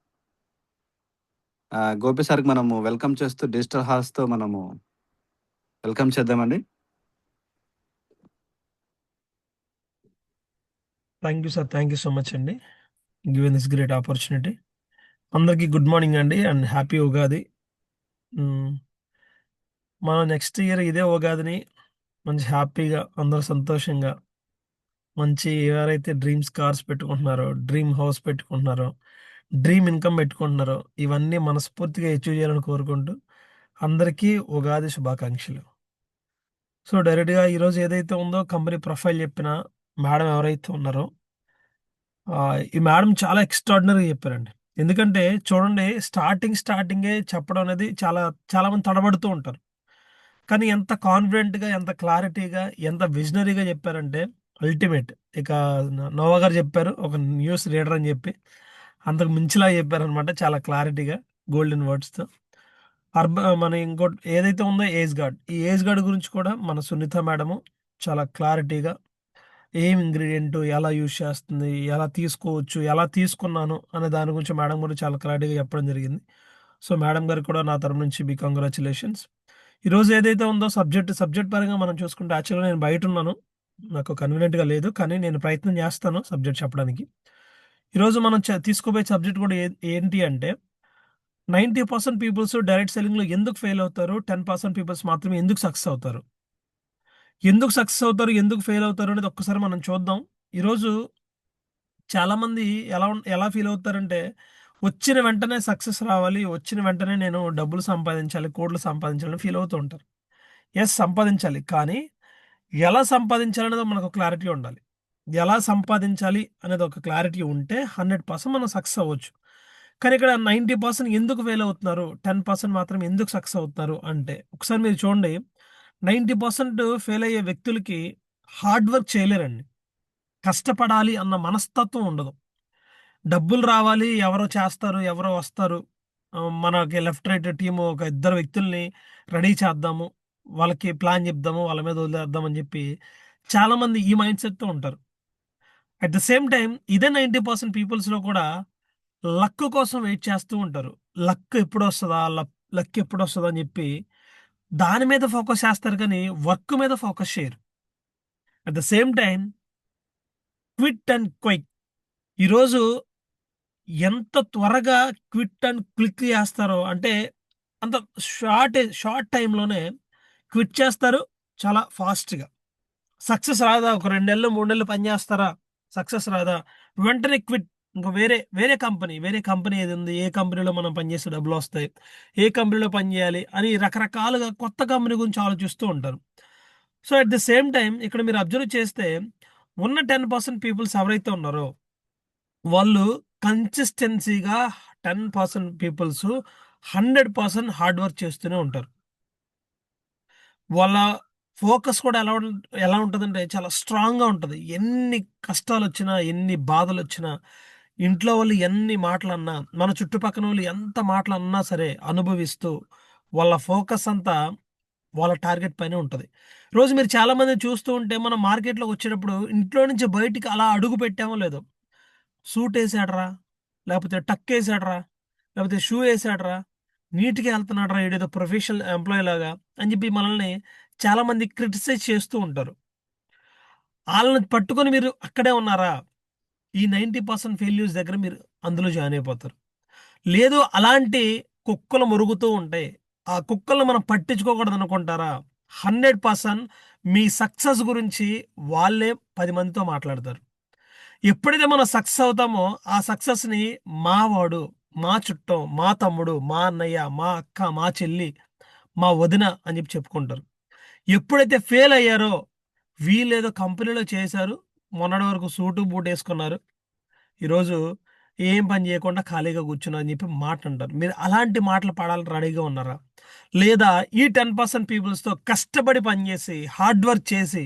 Gopi సార్కి మనము వెల్కమ్ చేస్తూ డిజిటల్ హార్ట్స్తో మనము వెల్కమ్ చేద్దామండి. Thank you sir. Thank you so much అండి, గివెన్ దిస్ గ్రేట్ ఆపర్చునిటీ. అందరికీ గుడ్ మార్నింగ్ అండి అండ్ హ్యాపీ ఉగాది. మన నెక్స్ట్ ఇయర్ ఇదే ఉగాదిని మంచి హ్యాపీగా అందరూ సంతోషంగా మంచి ఎవరైతే డ్రీమ్స్ కార్స్ పెట్టుకుంటున్నారో, డ్రీమ్ హౌస్ పెట్టుకుంటున్నారో, డ్రీమ్ ఇన్కమ్ పెట్టుకుంటున్నారో ఇవన్నీ మనస్ఫూర్తిగా అచీవ్ చేయాలని కోరుకుంటూ అందరికీ ఉగాది శుభాకాంక్షలు. సో డైరెక్ట్గా ఈరోజు ఏదైతే ఉందో కంపెనీ ప్రొఫైల్ చెప్పిన మేడం ఎవరైతే ఉన్నారో ఈ మేడం చాలా ఎక్స్ట్రాడినరీగా చెప్పారండి. ఎందుకంటే చూడండి, స్టార్టింగే చెప్పడం అనేది చాలా మంది తడబడుతూ ఉంటారు. కానీ ఎంత కాన్ఫిడెంట్గా, ఎంత క్లారిటీగా, ఎంత విజనరీగా చెప్పారంటే అల్టిమేట్. ఇక నోవా గారు చెప్పారు ఒక న్యూస్ రీడర్ అని చెప్పి, అంతకు మించిలా చెప్పారనమాట. చాలా క్లారిటీగా గోల్డెన్ వర్డ్స్తో. మన ఇంకోటి ఏదైతే ఉందో ఏజ్ గార్డ్, ఈ ఏజ్ గార్డ్ గురించి కూడా మన సునీత మేడము చాలా క్లారిటీగా ఏం ఇంగ్రీడియంట్ ఎలా యూజ్ చేస్తుంది, ఎలా తీసుకోవచ్చు, ఎలా తీసుకున్నాను అనే దాని గురించి మేడం కూడా చాలా క్లారిటీగా చెప్పడం జరిగింది. సో మేడం గారికి కూడా నా తరపు నుంచి బి కంగ్రాచులేషన్స్. ఈరోజు ఏదైతే ఉందో సబ్జెక్ట్ పరంగా మనం చూసుకుంటే, యాక్చువల్గా నేను బయట ఉన్నాను, నాకు కన్వీనియంట్గా లేదు, కానీ నేను ప్రయత్నం చేస్తాను సబ్జెక్ట్ చెప్పడానికి. ఈరోజు మనం తీసుకోబోయే సబ్జెక్ట్ కూడా ఏంటి అంటే 90% పీపుల్స్ డైరెక్ట్ సెల్లింగ్లో ఎందుకు ఫెయిల్ అవుతారు, 10% పీపుల్స్ మాత్రమే ఎందుకు సక్సెస్ అవుతారు. ఎందుకు సక్సెస్ అవుతారు, ఎందుకు ఫెయిల్ అవుతారు అనేది ఒక్కసారి మనం చూద్దాం. ఈరోజు చాలామంది ఎలా ఫీల్ అవుతారంటే, వచ్చిన వెంటనే సక్సెస్ రావాలి, వచ్చిన వెంటనే నేను డబ్బులు సంపాదించాలి, కోట్లు సంపాదించాలని ఫీల్ అవుతూ ఉంటారు. ఎస్, సంపాదించాలి, కానీ ఎలా సంపాదించాలి అనేది మనకు క్లారిటీ ఉండాలి. ఎలా సంపాదించాలి అనేది ఒక క్లారిటీ ఉంటే 100% మనం సక్సెస్ అవ్వచ్చు. కానీ ఇక్కడ 90% ఎందుకు ఫెయిల్ అవుతున్నారు, 10% మాత్రం ఎందుకు సక్సెస్ అవుతున్నారు అంటే, ఒకసారి మీరు చూడండి, 90% ఫెయిల్ అయ్యే వ్యక్తులకి హార్డ్ వర్క్ చేయలేరండి. కష్టపడాలి అన్న మనస్తత్వం ఉండదు. డబ్బులు రావాలి, ఎవరో చేస్తారు, ఎవరో వస్తారు, మనకి లెఫ్ట్ రైట్ టీము ఒక ఇద్దరు వ్యక్తుల్ని రెడీ చేద్దాము, వాళ్ళకి ప్లాన్ చెప్దాము, వాళ్ళ మీద వదిలేద్దాం అని చెప్పి చాలామంది ఈ మైండ్ సెట్తో ఉంటారు. అట్ ద సేమ్ టైం ఇదే 90% పీపుల్స్లో కూడా లక్ కోసం వెయిట్ చేస్తూ ఉంటారు. లక్ ఎప్పుడు వస్తుందా, లక్ ఎప్పుడు వస్తుందా అని చెప్పి దాని మీద ఫోకస్ చేస్తారు, కానీ వర్క్ మీద ఫోకస్ చేయరు. At the same time quit and quick, ఈరోజు ఎంత త్వరగా క్విట్ అండ్ క్లిక్ చేస్తారో అంటే అంత షార్ట్ టైంలోనే క్విట్ చేస్తారు, చాలా ఫాస్ట్గా. సక్సెస్ రాదా, ఒక 2 నెలలు 3 నెలలు పని చేస్తారా, సక్సెస్ రాదా, వెంటనే క్విట్. ఇంకో వేరే కంపెనీ ఏది ఉంది, ఏ కంపెనీలో మనం పనిచేస్తే డబ్బులు వస్తాయి, ఏ కంపెనీలో పని చేయాలి అని రకరకాలుగా కొత్త కంపెనీ గురించి ఆలోచిస్తూ ఉంటారు. So at the same time ఇక్కడ మీరు అబ్జర్వ్ చేస్తే ఉన్న 10% పీపుల్స్ ఎవరైతే ఉన్నారో వాళ్ళు కన్సిస్టెన్సీగా 10% పీపుల్స్ 100% హార్డ్ వర్క్ చేస్తూనే ఉంటారు. వాళ్ళ ఫోకస్ కూడా ఎలా ఉంటుందంటే చాలా స్ట్రాంగ్గా ఉంటుంది. ఎన్ని కష్టాలు వచ్చినా, ఎన్ని బాధలు వచ్చినా, ఇంట్లో వాళ్ళు ఎన్ని మాటలు అన్నా, మన చుట్టుపక్కల వాళ్ళు ఎంత మాటలు అన్నా సరే అనుభవిస్తూ వాళ్ళ ఫోకస్ అంతా వాళ్ళ టార్గెట్ పైనే ఉంటుంది. రోజు మీరు చాలామంది చూస్తూ ఉంటే, మనం మార్కెట్లోకి వచ్చేటప్పుడు ఇంట్లో నుంచి బయటికి అలా అడుగు పెట్టామో లేదో, సూట్ వేసాడరా, లేకపోతే టక్ వేసాడరా, లేకపోతే షూ వేసాడరా, నీట్గా వెళ్తున్నాడరా, ఏడేదో ప్రొఫెషనల్ ఎంప్లాయీ లాగా అని చెప్పి మనల్ని చాలామంది క్రిటిసైజ్ చేస్తూ ఉంటారు. వాళ్ళని పట్టుకొని మీరు అక్కడే ఉన్నారా, ఈ 90% ఫెయిల్యూర్స్ దగ్గర మీరు అందులో జాయిన్ అయిపోతారు. లేదు, అలాంటి కుక్కలు మురుగుతూ ఉంటాయి, ఆ కుక్కలను మనం పట్టించుకోకూడదు అనుకుంటారా, 100% మీ సక్సెస్ గురించి వాళ్ళే 10 మందితో మాట్లాడతారు. ఎప్పుడైతే మనం సక్సెస్ అవుతామో ఆ సక్సెస్ని మా వాడు, మా చుట్టం, మా తమ్ముడు, మా అన్నయ్య, మా అక్క, మా చెల్లి, మా వదిన అని చెప్పి చెప్పుకుంటారు. ఎప్పుడైతే ఫెయిల్ అయ్యారో, వీళ్ళేదో కంపెనీలో చేశారు, మొన్నటి వరకు సూటు బూట్ వేసుకున్నారు, ఈరోజు ఏం పని చేయకుండా ఖాళీగా కూర్చున్నా అని చెప్పి మాట అంటారు. మీరు అలాంటి మాటలు పడాలని రెడీగా ఉన్నారా? లేదా ఈ 10% పీపుల్స్‌తో కష్టపడి పనిచేసి, హార్డ్ వర్క్ చేసి,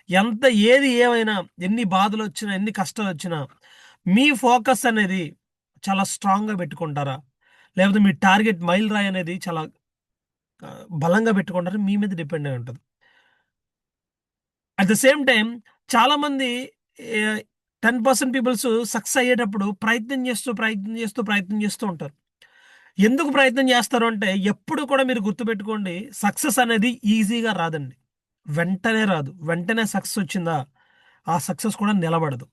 ఎంత ఏది ఏమైనా, ఎన్ని బాధలొచ్చినా, ఎన్ని కష్టాలొచ్చినా, మీ ఫోకస్ అనేది చాలా స్ట్రాంగ్‌గా పెట్టుకుంటారా? లేకపోతే మీ టార్గెట్ మైలురాయి అనేది చాలా బలంగా పెట్టుకుంటారా? మీ మీద డిపెండ్ అయి ఉంటది. అట్ ద సేమ్ టైమ్ చాలామంది 10% పీపుల్స్ సక్సెస్ అయ్యేటప్పుడు ప్రయత్నం చేస్తూ ఉంటారు. ఎందుకు ప్రయత్నం చేస్తారు అంటే, ఎప్పుడు కూడా మీరు గుర్తుపెట్టుకోండి, సక్సెస్ అనేది ఈజీగా రాదండి. వెంటనే రాదు. వెంటనే సక్సెస్ వచ్చిందా, ఆ సక్సెస్ కూడా నిలబడదు.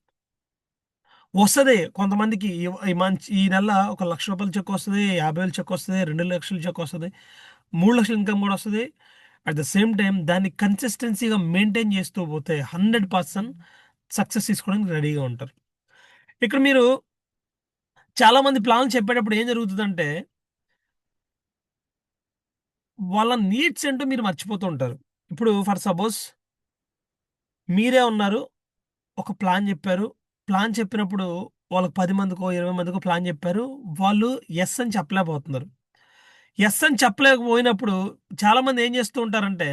వస్తది కొంతమందికి ఈ నెల ఒక రూ. 1,00,000 చెక్ వస్తది, 50,000 చెక్ వస్తది, 2,00,000 చెక్ వస్తది, 3,00,000 ఇన్‌కమ్ కూడా వస్తది. అట్ ద సేమ్ టైమ్ దాన్ని కన్సిస్టెన్సీగా మెయింటైన్ చేస్తూ పోతే 100% సక్సెస్ తీసుకోవడానికి రెడీగా ఉంటారు. ఇక్కడ మీరు చాలామంది ప్లాన్లు చెప్పేటప్పుడు ఏం జరుగుతదంటే, వాళ్ళ నీడ్స్ ఏంటో మీరు మర్చిపోతూ ఉంటారు. ఇప్పుడు ఫర్ సపోజ్ మీరే ఉన్నారు. ఒక ప్లాన్ జెప్పారు. ప్లాన్ చెప్పినప్పుడు వాళ్ళకి 10 మందికో, 20 మందికో ప్లాన్ జెప్పారు. వాళ్ళు యెస్ అని చెప్పలేకపోతున్నారు. యెస్ అని చెప్పలేకపోయినప్పుడు చాలామంది ఏం జేస్తూ ఉంటారంటే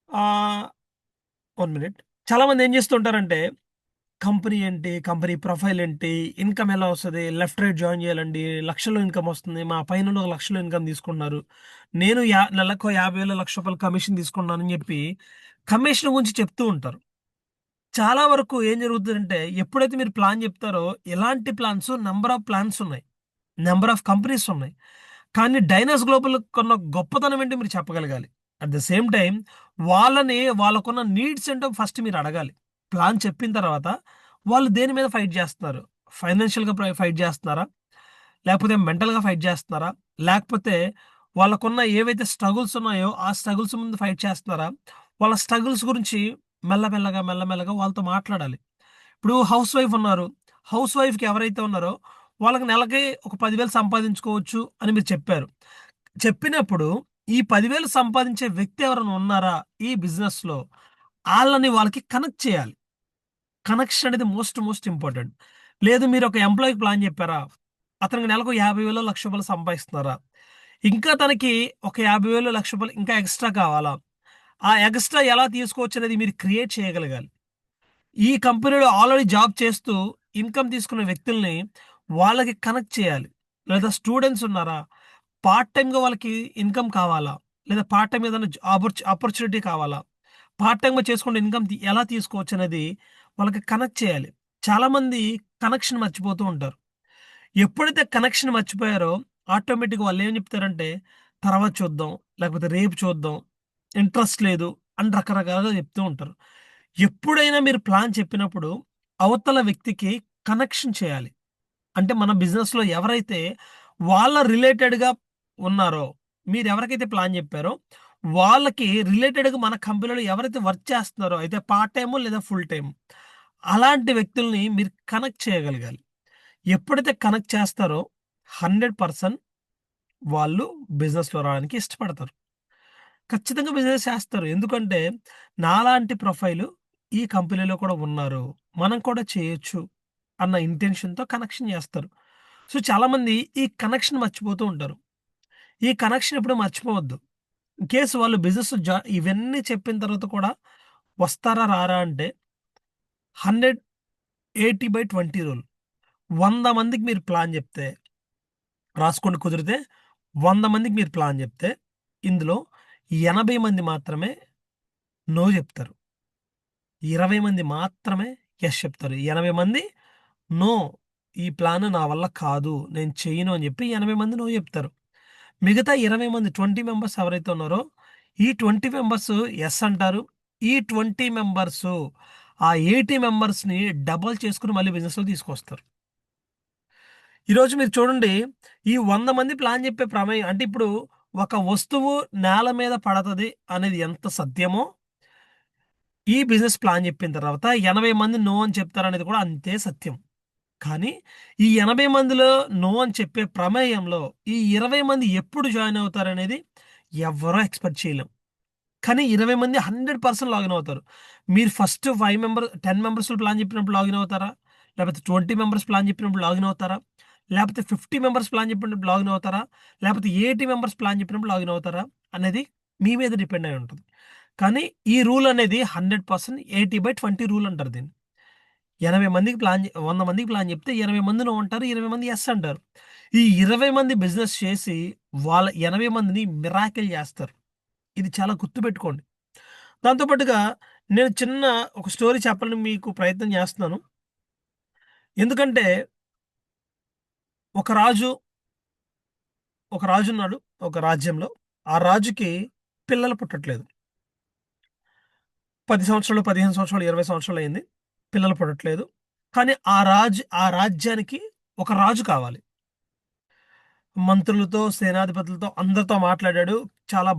ఆహ్, 1 మినిట్. చాలామంది ఏం జేస్తూ ఉంటారంటే, కంపెనీ ఏంటి? కంపెనీ ప్రొఫైల్ ఏంటి? ఇన్‌కమ్ ఎలా వస్తది? లెఫ్ట్, రైట్ జాయిన్ చేయాలండి. లక్షల్లో ఇన్‌కమ్ వస్తుంది. మా పైనోళ్ళు ఒక లక్షలో ఇన్‌కమ్ తీసుకుంటున్నారు. నేను నెలకో 50,000, రూ. 1,00,000 కమిషన్ తీసుకుంటున్నానని జెప్పి కమిషన్ గురించి చెప్తూ ఉంటారు. చాలా వరకు ఏం జరుగుతదంటే, ఎప్పుడైతే మీరు ప్లాన్ జెప్తారో, ఎలాంటి ప్లాన్స్, నంబర్ ఆఫ్ ప్లాన్స్ ఉన్నాయి. నంబర్ ఆఫ్ కంపెనీస్ ఉన్నాయి. కానీ డైనస్ గ్లోబల్‌కున్న గొప్పతనం ఏంటో మీరు చెప్పగలగాలి. అట్ ద సేమ్ టైమ్ వాళ్ళకున్న నీడ్స్ ఏంటో ఫస్ట్ మీరు అడగాలి. ప్లాన్ చెప్పిన తర్వాత వాళ్ళు దేని మీద ఫైట్ జేస్తున్నారు? ఫైనాన్షియల్‌గా ఫైట్ జేస్తున్నారా? లేకపోతే మెంటల్‌గా ఫైట్ జేస్తున్నారా? లేకపోతే వాళ్ళకున్న ఏవైతే స్ట్రగుల్స్ ఉన్నాయో, ఆ స్ట్రగుల్స్ ముందు ఫైట్ చేస్తున్నారా? వాళ్ళ స్ట్రగుల్స్ గురించి మెల్లమెల్లగా వాళ్ళతో మాట్లాడాలి. ఇప్పుడు హౌస్ వైఫ్ ఉన్నారు. హౌస్ వైఫ్‌కి ఎవరైతే ఉన్నారో వాళ్ళకి నెలకి ఒక 10,000 సంపాదించుకోవచ్చు అని మీరు చెప్పారు. చెప్పినప్పుడు ఈ 10,000 సంపాదించే వ్యక్తి ఎవరైనా ఉన్నారా ఈ బిజినెస్‌లో? ఆళ్ళని వాళ్ళకి కనెక్ట్ చేయాలి. కనెక్షన్ అనేది మోస్ట్ ఇంపార్టెంట్. లేదు మీరు ఒక ఎంప్లాయికి ప్లాన్ చెప్పారా? అతనికి నెలకు 50,000 రూ. 1,00,000 సంపాదిస్తున్నారా? ఇంకా తనకి ఒక 50,000 రూ. 1,00,000 ఇంకా ఎక్స్‌ట్రా కావాలా? ఆ ఎక్స్‌ట్రా ఎలా తీసుకోవచ్చనేది మీరు క్రియేట్ చేయగలగాలి. ఈ కంపెనీలో ఆల్రెడీ జాబ్ చేస్తూ ఇన్‌కమ్ తీసుకున్న వ్యక్తుల్ని వాళ్ళకి కనెక్ట్ చేయాలి. లేదా స్టూడెంట్స్ ఉన్నారా? పార్ట్ టైమ్‌గా వాళ్ళకి ఇన్‌కమ్ కావాలా? లేదా పార్ట్ టైమ్ ఏదైనా ఆపర్చునిటీ కావాలా? పార్ట్ టైమ్‌గా చేసుకుంటే ఇన్‌కమ్ ఎలా తీసుకోవచ్చనేది వాళ్ళకి కనెక్ట్ చేయాలి. చాలామంది కనెక్షన్ మర్చిపోతూ ఉంటారు. ఎప్పుడైతే కనెక్షన్ మర్చిపోయారో ఆటోమేటిక్‌గా వాళ్ళేం చెప్తారంటే, తర్వాత చూద్దాం, లేకపోతే రేపు చూద్దాం, ఇంట్రెస్ట్ లేదు అని రకరకాలుగా చెప్తూ ఉంటారు. ఎప్పుడైనా మీరు ప్లాన్ చెప్పినప్పుడు అవతల వ్యక్తికి కనెక్షన్ చేయాలి. అంటే మన బిజినెస్‌లో ఎవరైతే వాళ్ళ రిలేటెడ్‌గా ఉన్నారో, మీరెవరికైతే ప్లాన్ చెప్పారో, వాళ్ళకి రిలేటెడ్‌గా మన కంపెనీలో ఎవరైతే వర్క్ చేస్తున్నారో, అయితే పార్ట్ టైమో లేదా ఫుల్ టైమ్, అలాంటి వ్యక్తుల్ని మీరు కనెక్ట్ చేయగలగాలి. ఎప్పుడైతే కనెక్ట్ చేస్తారో 100% వాళ్ళు బిజినెస్‌లో రావడానికి ఇష్టపడతారు. ఖచ్చితంగా బిజినెస్ చేస్తారు. ఎందుకంటే నాలాంటి ప్రొఫైలు ఈ కంపెనీలో కూడా ఉన్నారు. మనం కూడా చేయొచ్చు అన్న ఇంటెన్షన్‌తో కనెక్షన్ చేస్తారు. సో, చాలామంది ఈ కనెక్షన్ మర్చిపోతూ ఉంటారు. ఈ కనెక్షన్ ఎప్పుడు మర్చిపోవద్దు. ఇన్‌కేస్ వాళ్ళు బిజినెస్ ఇవన్నీ చెప్పిన తర్వాత కూడా వస్తారా? రారా? అంటే 100, 80/20 రూల్. 100 మందికి మీరు ప్లాన్ చెప్తే రాసుకోండి కుదిరితే 100 మందికి మీరు ప్లాన్ చెప్తే, ఇందులో 80 మంది మాత్రమే నో చెప్తారు. 20 మంది మాత్రమే యెస్ చెప్తారు. 80 మంది నో. ఈ ప్లాన్ నా వల్ల కాదు. నేను చెయ్యను అని చెప్పి 80 మంది నో చెప్తారు. మిగతా 20 మంది 20 మెంబర్స్ ఎవరైతే ఉన్నారో, ఈ 20 మెంబర్స్ యెస్ అంటారు. ఈ 20 మెంబర్సు ఆ 80 మెంబర్స్‌ని డబుల్ చేసుకొని మళ్ళీ బిజినెస్‌లోకి తీసుకొస్తారు. ఈరోజు మీరు చూడండి, ఈ 100 మంది ప్లాన్ చెప్పే ప్రమేయం అంటే ఇప్పుడు ఒక వస్తువు నేల మీద పడతది అనేది ఎంత సత్యమో, ఈ బిజినెస్ ప్లాన్ చెప్పిన తర్వాత 80 మంది నో అని చెప్తారనేది కూడా అంతే సత్యం. కానీ ఈ 80 మందిలో నో అని చెప్పే ప్రమేయంలో ఈ 20 మంది ఎప్పుడు జాయిన్ అవుతారనేది ఎవ్వరూ ఎక్స్‌పెక్ట్ చేయలేం. కానీ 20 మంది 100% లాగిన్ అవుతారు. మీరు ఫస్ట్ 5 మెంబర్ 10 మెంబర్స్ ప్లాన్ చెప్పినప్పుడు లాగిన్ అవుతారా? లేకపోతే 20 మెంబర్స్ ప్లాన్ చెప్పినప్పుడు లాగిన్ అవుతారా? లేకపోతే 50 మెంబర్స్ ప్లాన్ చెప్పినప్పుడు లాగిన్ అవుతారా? లేకపోతే 80 మెంబర్స్ ప్లాన్ చెప్పినప్పుడు లాగిన్ అవుతారా? అనేది మీ మీద డిపెండ్ అయి ఉంటది. కానీ ఈ రూల్ అనేది 100% 80/20 రూల్ అంటారు దీన్ని. 80 మందికి 100 మందికి ప్లాన్ చెప్తే 80 మంది నో అంటారు. 20 మంది యెస్ అంటారు. ఈ 20 మంది బిజినెస్ చేసి వాళ్ళ 80 మందిని మిరాకిల్ చేస్తారు. ఇది చాలా గుర్తుపెట్టుకోండి. దాంతో పాటుగా నేను చిన్న ఒక స్టోరీ చెప్పాలని మీకు ప్రయత్నం చేస్తున్నాను. ఎందుకంటే ఒక రాజు ఒక రాజున్నాడు ఒక రాజ్యంలో. ఆ రాజుకి పిల్లలు పుట్టట్లేదు. 10 సంవత్సరాలు, 15 సంవత్సరాలు, 20 సంవత్సరాలు అయింది. పిల్లలు పుట్టట్లేదు. కానీ ఆ రాజ్యానికి ఒక రాజు కావాలి. మంత్రులతో, సేనాధిపతులతో అందరితో మాట్లాడాడు. చాలా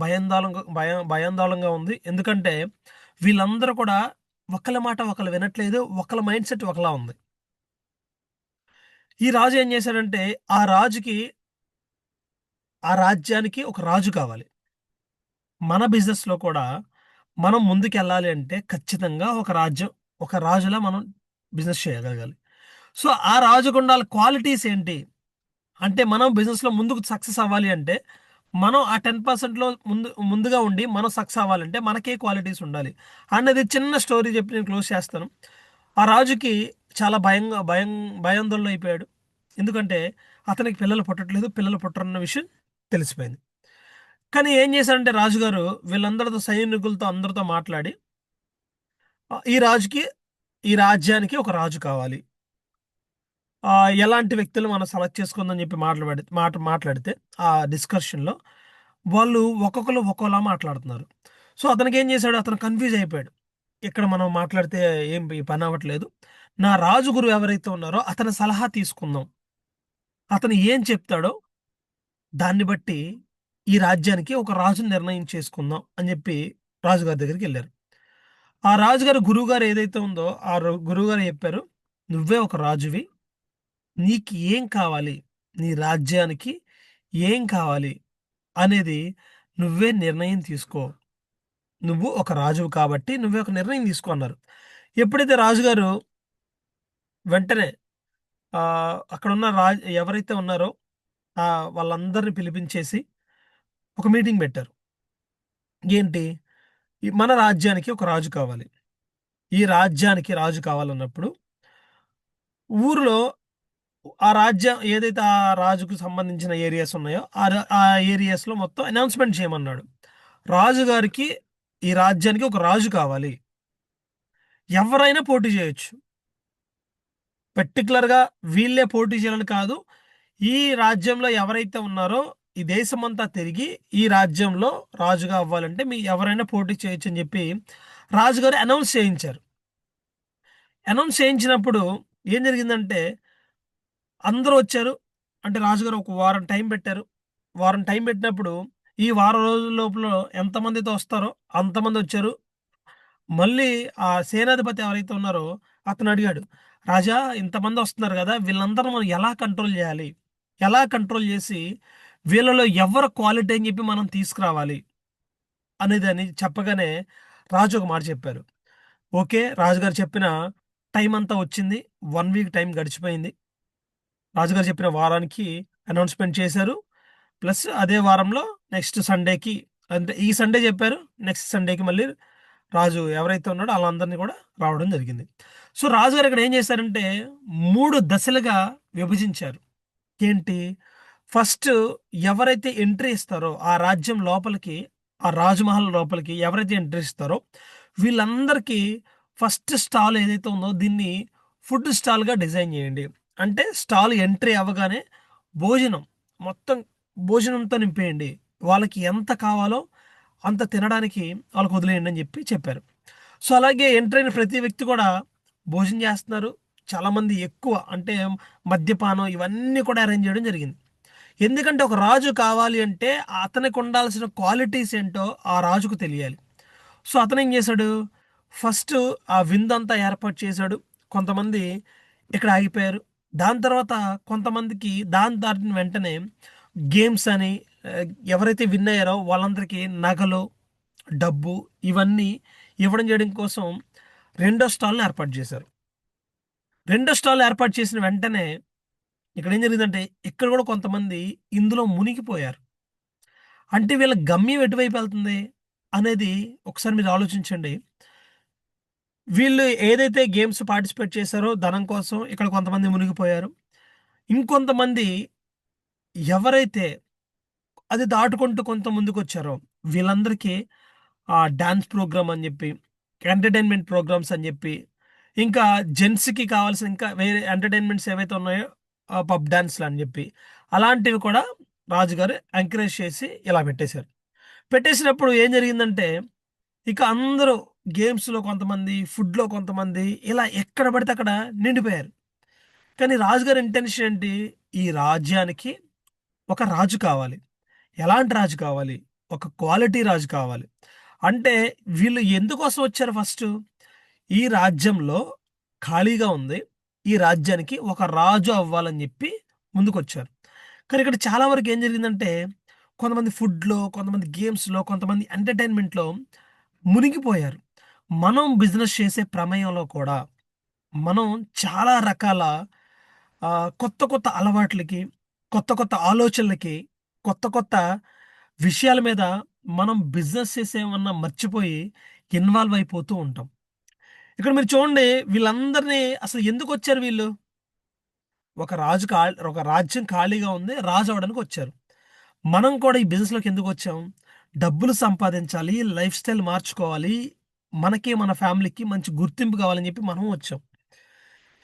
భయాందోళనగా ఉంది. ఎందుకంటే వీళ్ళందరూ కూడా ఒకళ్ళ మాట ఒకళ్ళు వినట్లేదు. ఒకళ్ళ మైండ్ సెట్ ఒకలా ఉంది. ఈ రాజు ఏం చేశాడంటే ఆ రాజ్యానికి ఒక రాజు కావాలి. మన బిజినెస్‌లో కూడా మనం ముందుకెళ్ళాలి అంటే ఖచ్చితంగా ఒక రాజులా మనం బిజినెస్ చేయగలగాలి. సో, ఆ రాజుకుండాల క్వాలిటీస్ ఏంటి? అంటే మనం బిజినెస్‌లో ముందుకు సక్సెస్ అవ్వాలి అంటే, మనం ఆ 10%లో ముందుగా ఉండి మనం సక్సెస్ అవ్వాలంటే మనకే క్వాలిటీస్ ఉండాలి. అన్నది చిన్న స్టోరీ చెప్పి నేను క్లోజ్ చేస్తాను. ఆ రాజుకి చాలా భయాందోళన అయిపోయాడు. ఎందుకంటే అతనికి పిల్లలు పుట్టట్లేదు. పిల్లలు పుట్టరన్న విషయం తెలిసిపోయింది. కానీ ఏం చేశాడంటే రాజుగారు వీళ్ళందరితో సైనికులతో అందరితో మాట్లాడి ఈ రాజ్యానికి ఒక రాజు కావాలి. ఎలాంటి వ్యక్తులు మనం సెలెక్ట్ చేసుకుందని చెప్పి మాట్లాడితే ఆ డిస్కషన్‌లో వాళ్ళు ఒక్కొక్కళ్ళు ఒక్కోలా మాట్లాడుతున్నారు. సో, అతనికేం చేశాడు, అతను కన్‌ఫ్యూజ్ అయిపోయాడు. ఇక్కడ మనం మాట్లాడితే ఈ పని అవ్వట్లేదు. నా రాజుగురు ఎవరైతే ఉన్నారో అతని సలహా తీసుకుందాం. అతను ఏం చెప్తాడో దాన్ని బట్టి ఈ రాజ్యానికి ఒక రాజుని నిర్ణయం చేసుకుందాం అని చెప్పి రాజుగారి దగ్గరికెళ్లారు. ఆ రాజుగారు గురువుగారు ఏదైతే ఉందో గురువుగారు చెప్పారు, "నువ్వే ఒక రాజువి. నీకు ఏం కావాలి? నీ రాజ్యానికి ఏం కావాలి అనేది నువ్వే నిర్ణయం తీసుకో. నువ్వు ఒక రాజువు కాబట్టి నువ్వే ఒక నిర్ణయం తీసుకో" అన్నారు. ఎప్పుడైతే రాజుగారు వెంటనే అక్కడున్న ఎవరైతే ఉన్నారో వాళ్ళందరిని పిలిపించేసి ఒక మీటింగ్ పెట్టారు. ఏంటి? మన రాజ్యానికి ఒక రాజు కావాలి. ఈ రాజ్యానికి రాజు కావాలన్నప్పుడు ఊరిలో ఆ రాజ్యం ఏదైతే ఆ రాజుకు సంబంధించిన ఏరియాస్ ఉన్నాయో ఆ ఏరియాస్‌లో మొత్తం అనౌన్స్‌మెంట్ చేయమన్నాడు. రాజుగారికి ఈ రాజ్యానికి ఒక రాజు కావాలి. ఎవరైనా పోటీ చేయొచ్చు. పర్టిక్యులర్‌గా వీళ్ళే పోటీ చేయాలని కాదు. ఈ రాజ్యంలో ఎవరైతే ఉన్నారో ఈ దేశమంతా తిరిగి ఈ రాజ్యంలో రాజుగా అవ్వాలంటే ఎవరైనా పోటీ చేయొచ్చు అని చెప్పి రాజుగారు అనౌన్స్ చేయించారు. అనౌన్స్ చేయించినప్పుడు ఏం జరిగిందంటే అందరూ వచ్చారు. అంటే రాజుగారు ఒక వారం టైం పెట్టారు. వారం టైం పెట్టినప్పుడు ఈ వారం రోజుల లోపల ఎంతమందైతే వస్తారో అంతమందొచ్చారు. మళ్ళీ ఆ సేనాధిపతి ఎవరైతే ఉన్నారో అతను అడిగాడు, "రాజా ఇంతమందొస్తున్నారు గదా! వీళ్ళందరిని మనం ఎలా కంట్రోల్ జేయాలి? ఎలా కంట్రోల్ జేసి వీళ్ళలో ఎవరు క్వాలిటీ అని జెప్పి మనం తీసుకురావాలి?" అనేదని చెప్పగానే రాజు ఒక మాట చెప్పారు. ఓకే. రాజుగారు చెప్పిన టైం అంతా వచ్చింది. 1 వీక్ టైం గడిచిపోయింది. రాజుగారు చెప్పిన వారానికి అనౌన్స్‌మెంట్ చేశారు. ప్లస్ అదే వారంలో నెక్స్ట్ సండేకి అంటే ఈ సండే చెప్పారు. నెక్స్ట్ సండేకి మళ్ళీ రాజు ఎవరైతే ఉన్నాడో ఆళ్ళందరిని కూడా రావడం జరిగింది. సో, రాజుగారు ఇక్కడ ఏం చేశారంటే 3 దశలుగా విభజించారు. ఏంటి? ఫస్ట్ ఎవరైతే ఎంట్రీ ఇస్తారో ఆ రాజ్యం లోపలికి, ఆ రాజమహల్ లోపలికి ఎవరైతే ఎంట్రీ ఇస్తారో వీళ్ళందరికీ ఫస్ట్ స్టాల్ ఏదైతే ఉందో దీన్ని ఫుడ్ స్టాల్‌గా డిజైన్ చేయండి. అంటే స్టాల్ ఎంట్రీ అవ్వగానే భోజనం మొత్తం భోజనంతో నింపేయండి. వాళ్ళకి ఎంత కావాలో అంత తినడానికి వాళ్ళకి వదిలేయండి అని చెప్పారు. సో, అలాగే ఎంటర్ అయిన ప్రతి వ్యక్తి కూడా భోజనం చేస్తున్నారు. చాలామంది ఎక్కువ అంటే మద్యపానం ఇవన్నీ కూడా అరేంజ్ చేయడం జరిగింది. ఎందుకంటే ఒక రాజు కావాలి అంటే అతనికి ఉండాల్సిన క్వాలిటీస్ ఏంటో ఆ రాజుకు తెలియాలి. సో, అతనేం చేశాడు, ఫస్ట్ ఆ విందంతా ఏర్పాటు చేశాడు. కొంతమంది ఇక్కడ ఆగిపోయారు. దాని తర్వాత కొంతమందికి దాటిన వెంటనే గేమ్స్ అని ఎవరైతే విన్ అయ్యారో వాళ్ళందరికీ నగలు, డబ్బు ఇవన్నీ ఇవ్వడం చేయడం కోసం రెండో స్టాల్ని ఏర్పాటు చేశారు. రెండో స్టాల్ ఏర్పాటు చేసిన వెంటనే ఇక్కడ ఏం జరిగిందంటే ఇక్కడ కూడా కొంతమంది ఇందులో మునిగిపోయారు. అంటే వీళ్ళ గమ్యం ఎటువైపు వెళ్తుంది అనేది ఒకసారి మీరు ఆలోచించండి. వీళ్ళు ఏదైతే గేమ్స్ పార్టిసిపేట్ చేశారో ధనం కోసం ఇక్కడ కొంతమంది మునిగిపోయారు. ఇంకొంతమంది ఎవరైతే అది దాటుకుంటూ కొంత ముందుకొచ్చారో వీళ్ళందరికీ డాన్స్ ప్రోగ్రామ్ అని చెప్పి, ఎంటర్టైన్మెంట్ ప్రోగ్రామ్స్ అని చెప్పి, ఇంకా జెంట్స్‌కి కావాల్సిన ఇంకా వేరే ఎంటర్టైన్మెంట్స్ ఏవైతే ఉన్నాయో పబ్ డాన్స్‌లు అని చెప్పి, అలాంటివి కూడా రాజుగారు ఎంకరేజ్ చేసి ఇలా పెట్టేశారు. పెట్టేసినప్పుడు ఏం జరిగిందంటే ఇక అందరూ గేమ్స్‌లో కొంతమంది, ఫుడ్‌లో కొంతమంది ఇలా ఎక్కడ పడితే అక్కడ నిండిపోయారు. కానీ రాజుగారి ఇంటెన్షన్ ఏంటి? ఈ రాజ్యానికి ఒక రాజు కావాలి. ఎలాంటి రాజు కావాలి? ఒక క్వాలిటీ రాజు కావాలి. అంటే వీళ్ళు ఎందుకోసం వచ్చారు ఫస్టు? ఈ రాజ్యంలో ఖాళీగా ఉంది. ఈ రాజ్యానికి ఒక రాజు అవ్వాలని చెప్పి ముందుకొచ్చారు. కానీ ఇక్కడ చాలా వరకు ఏం జరిగిందంటే కొంతమంది ఫుడ్‌లో, కొంతమంది గేమ్స్‌లో, కొంతమంది ఎంటర్‌టైన్‌మెంట్‌లో మునిగిపోయారు. మనం బిజినెస్ చేసే ప్రమేయంలో కూడా మనం చాలా రకాల కొత్త కొత్త అలవాట్లకి, కొత్త కొత్త ఆలోచనలకి, కొత్త కొత్త విషయాల మీద మనం బిజినెస్ చేసేమన్నా మర్చిపోయి ఇన్వాల్వ్ అయిపోతూ ఉంటాం. ఇక్కడ మీరు చూడండి వీళ్ళందరినీ అసలు ఎందుకొచ్చారు వీళ్ళు? ఒక రాజ్యం ఖాళీగా ఉంది. రాజు అవ్వడానికి వచ్చారు. మనం కూడా ఈ బిజినెస్‌లోకి ఎందుకొచ్చాం? డబ్బులు సంపాదించాలి, లైఫ్ స్టైల్ మార్చుకోవాలి, మనకి, మన ఫ్యామిలీకి మంచి గుర్తింపు కావాలని చెప్పి మనం వచ్చాం.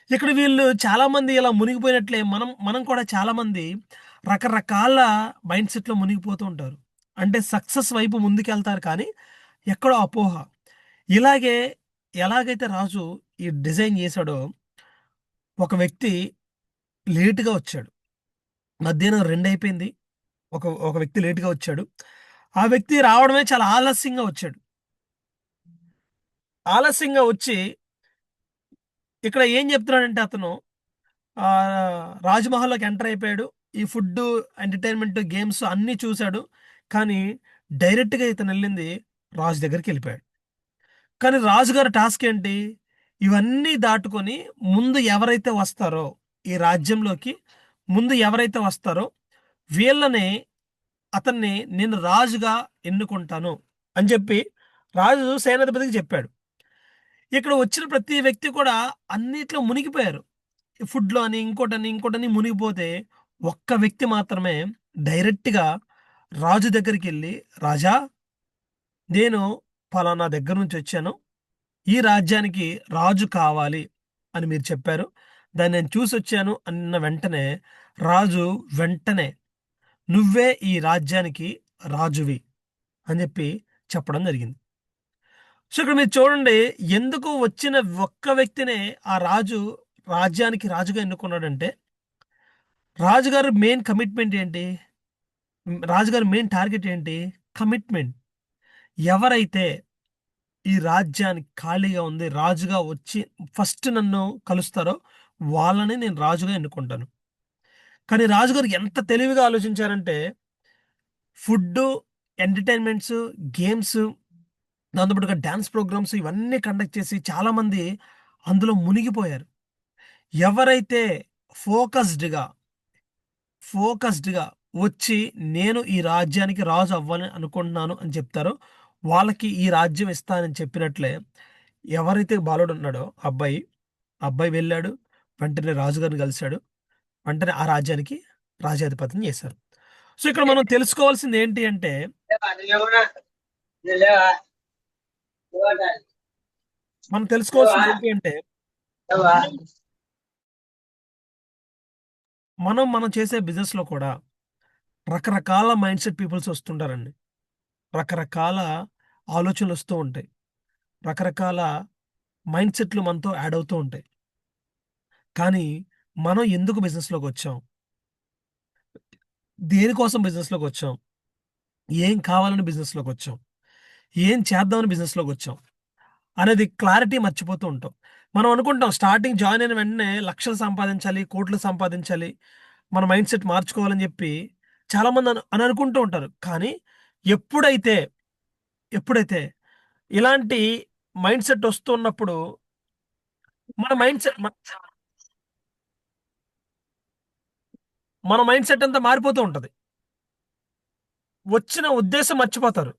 ఇక్కడ వీళ్ళు చాలామంది ఇలా మునిగిపోయినట్లే మనం కూడా చాలామంది రకరకాల మైండ్ సెట్‌లో మునిగిపోతూ ఉంటారు. అంటే సక్సెస్ వైపు ముందుకెళ్తారు కానీ ఎక్కడో అపోహ. ఇలాగే ఎలాగైతే రాజు ఈ డిజైన్ చేశాడో ఒక వ్యక్తి లేట్‌గా వచ్చాడు. మధ్యాహ్నం 2 అయిపోయింది. ఒక వ్యక్తి లేట్‌గా వచ్చాడు. ఆ వ్యక్తి రావడమే చాలా ఆలస్యంగా వచ్చాడు. ఆలస్యంగా వచ్చి ఇక్కడ ఏం చెప్తున్నాడంటే అతను రాజ్‌మహల్‌లోకి ఎంటర్ అయిపోయాడు. ఈ ఫుడ్డు, ఎంటర్‌టైన్‌మెంట్, గేమ్స్ అన్నీ చూసాడు. కానీ డైరెక్ట్‌గా ఇతనెళ్ళింది రాజు దగ్గరికెళ్ళిపోయాడు. కానీ రాజుగారి టాస్క్ ఏంటి? ఇవన్నీ దాటుకొని ముందు ఎవరైతే వస్తారో ఈ రాజ్యంలోకి ముందు ఎవరైతే వస్తారో వీళ్ళని అతన్ని నేను రాజుగా ఎన్నుకుంటాను అని చెప్పి రాజు సేనాధిపతికి చెప్పాడు. ఇక్కడ వచ్చిన ప్రతి వ్యక్తి కూడా అన్నిట్లో మునిగిపోయారు. ఫుడ్‌లో అని, ఇంకోటని మునిగిపోతే ఒక్క వ్యక్తి మాత్రమే డైరెక్ట్‌గా రాజు దగ్గరికెళ్ళి, రాజా! నేను పలానా దగ్గర నుంచి వచ్చాను. ఈ రాజ్యానికి రాజు కావాలి అని మీరు చెప్పారు. దాన్ని నేను చూసొచ్చాను అన్న వెంటనే రాజు వెంటనే నువ్వే ఈ రాజ్యానికి రాజువి అని చెప్పి చెప్పడం జరిగింది. సో ఇక్కడ మీరు చూడండి ఎందుకు వచ్చిన ఒక్క వ్యక్తినే ఆ రాజు రాజ్యానికి రాజుగా ఎన్నుకున్నాడంటే రాజుగారు మెయిన్ కమిట్మెంట్ ఏంటి? రాజుగారి మెయిన్ టార్గెట్ ఏంటి? కమిట్మెంట్. ఎవరైతే ఈ రాజ్యానికి ఖాళీగా ఉంది రాజుగా వచ్చి ఫస్ట్ నన్ను కలుస్తారో వాళ్ళని నేను రాజుగా ఎన్నుకుంటాను. కానీ రాజుగారు ఎంత తెలివిగా ఆలోచించారంటే ఫుడ్డు, ఎంటర్‌టైన్‌మెంట్స్, గేమ్స్, దాంతో పాటుగా డాన్స్ ప్రోగ్రామ్స్ ఇవన్నీ కండక్ట్ చేసి చాలామంది అందులో మునిగిపోయారు. ఎవరైతే ఫోకస్డ్‌గా వచ్చి నేను ఈ రాజ్యానికి రాజు అవ్వాలని అనుకుంటున్నాను అని చెప్తారో వాళ్ళకి ఈ రాజ్యం ఇస్తానని చెప్పినట్లే ఎవరైతే బాలుడు ఉన్నాడో అబ్బాయి వెళ్ళాడు. వెంటనే రాజుగారిని కలిసాడు. వెంటనే ఆ రాజ్యానికి రాజ్యాధిపతిని చేశారు. సో ఇక్కడ మనం తెలుసుకోవాల్సింది ఏంటి అంటే మనం చేసే బిజినెస్ లో కూడా రకరకాల మైండ్ సెట్ పీపుల్స్ వస్తుంటారండి. రకరకాల ఆలోచనలు వస్తూ ఉంటాయి. రకరకాల మైండ్ సెట్లు మనతో యాడ్ అవుతూ ఉంటాయి. కానీ మనం ఎందుకు బిజినెస్లోకి వచ్చాం? దేనికోసం బిజినెస్లోకి వచ్చాం? ఏం కావాలని బిజినెస్లోకి వచ్చాం? ఏం చేద్దామని బిజినెస్లోకి వచ్చాం అనేది క్లారిటీ మర్చిపోతూ ఉంటాం. మనం అనుకుంటాం స్టార్టింగ్ జాయిన్ అయిన వెంటనే లక్షలు సంపాదించాలి, కోట్లు సంపాదించాలి, మన మైండ్ సెట్ మార్చుకోవాలని చెప్పి చాలామంది అని అనుకుంటూ ఉంటారు. కానీ ఎప్పుడైతే ఎప్పుడైతే ఇలాంటి మైండ్ సెట్ వస్తున్నప్పుడు మన మైండ్ సెట్ అంతా మారిపోతూ ఉంటది. వచ్చిన ఉద్దేశం మర్చిపోతారు.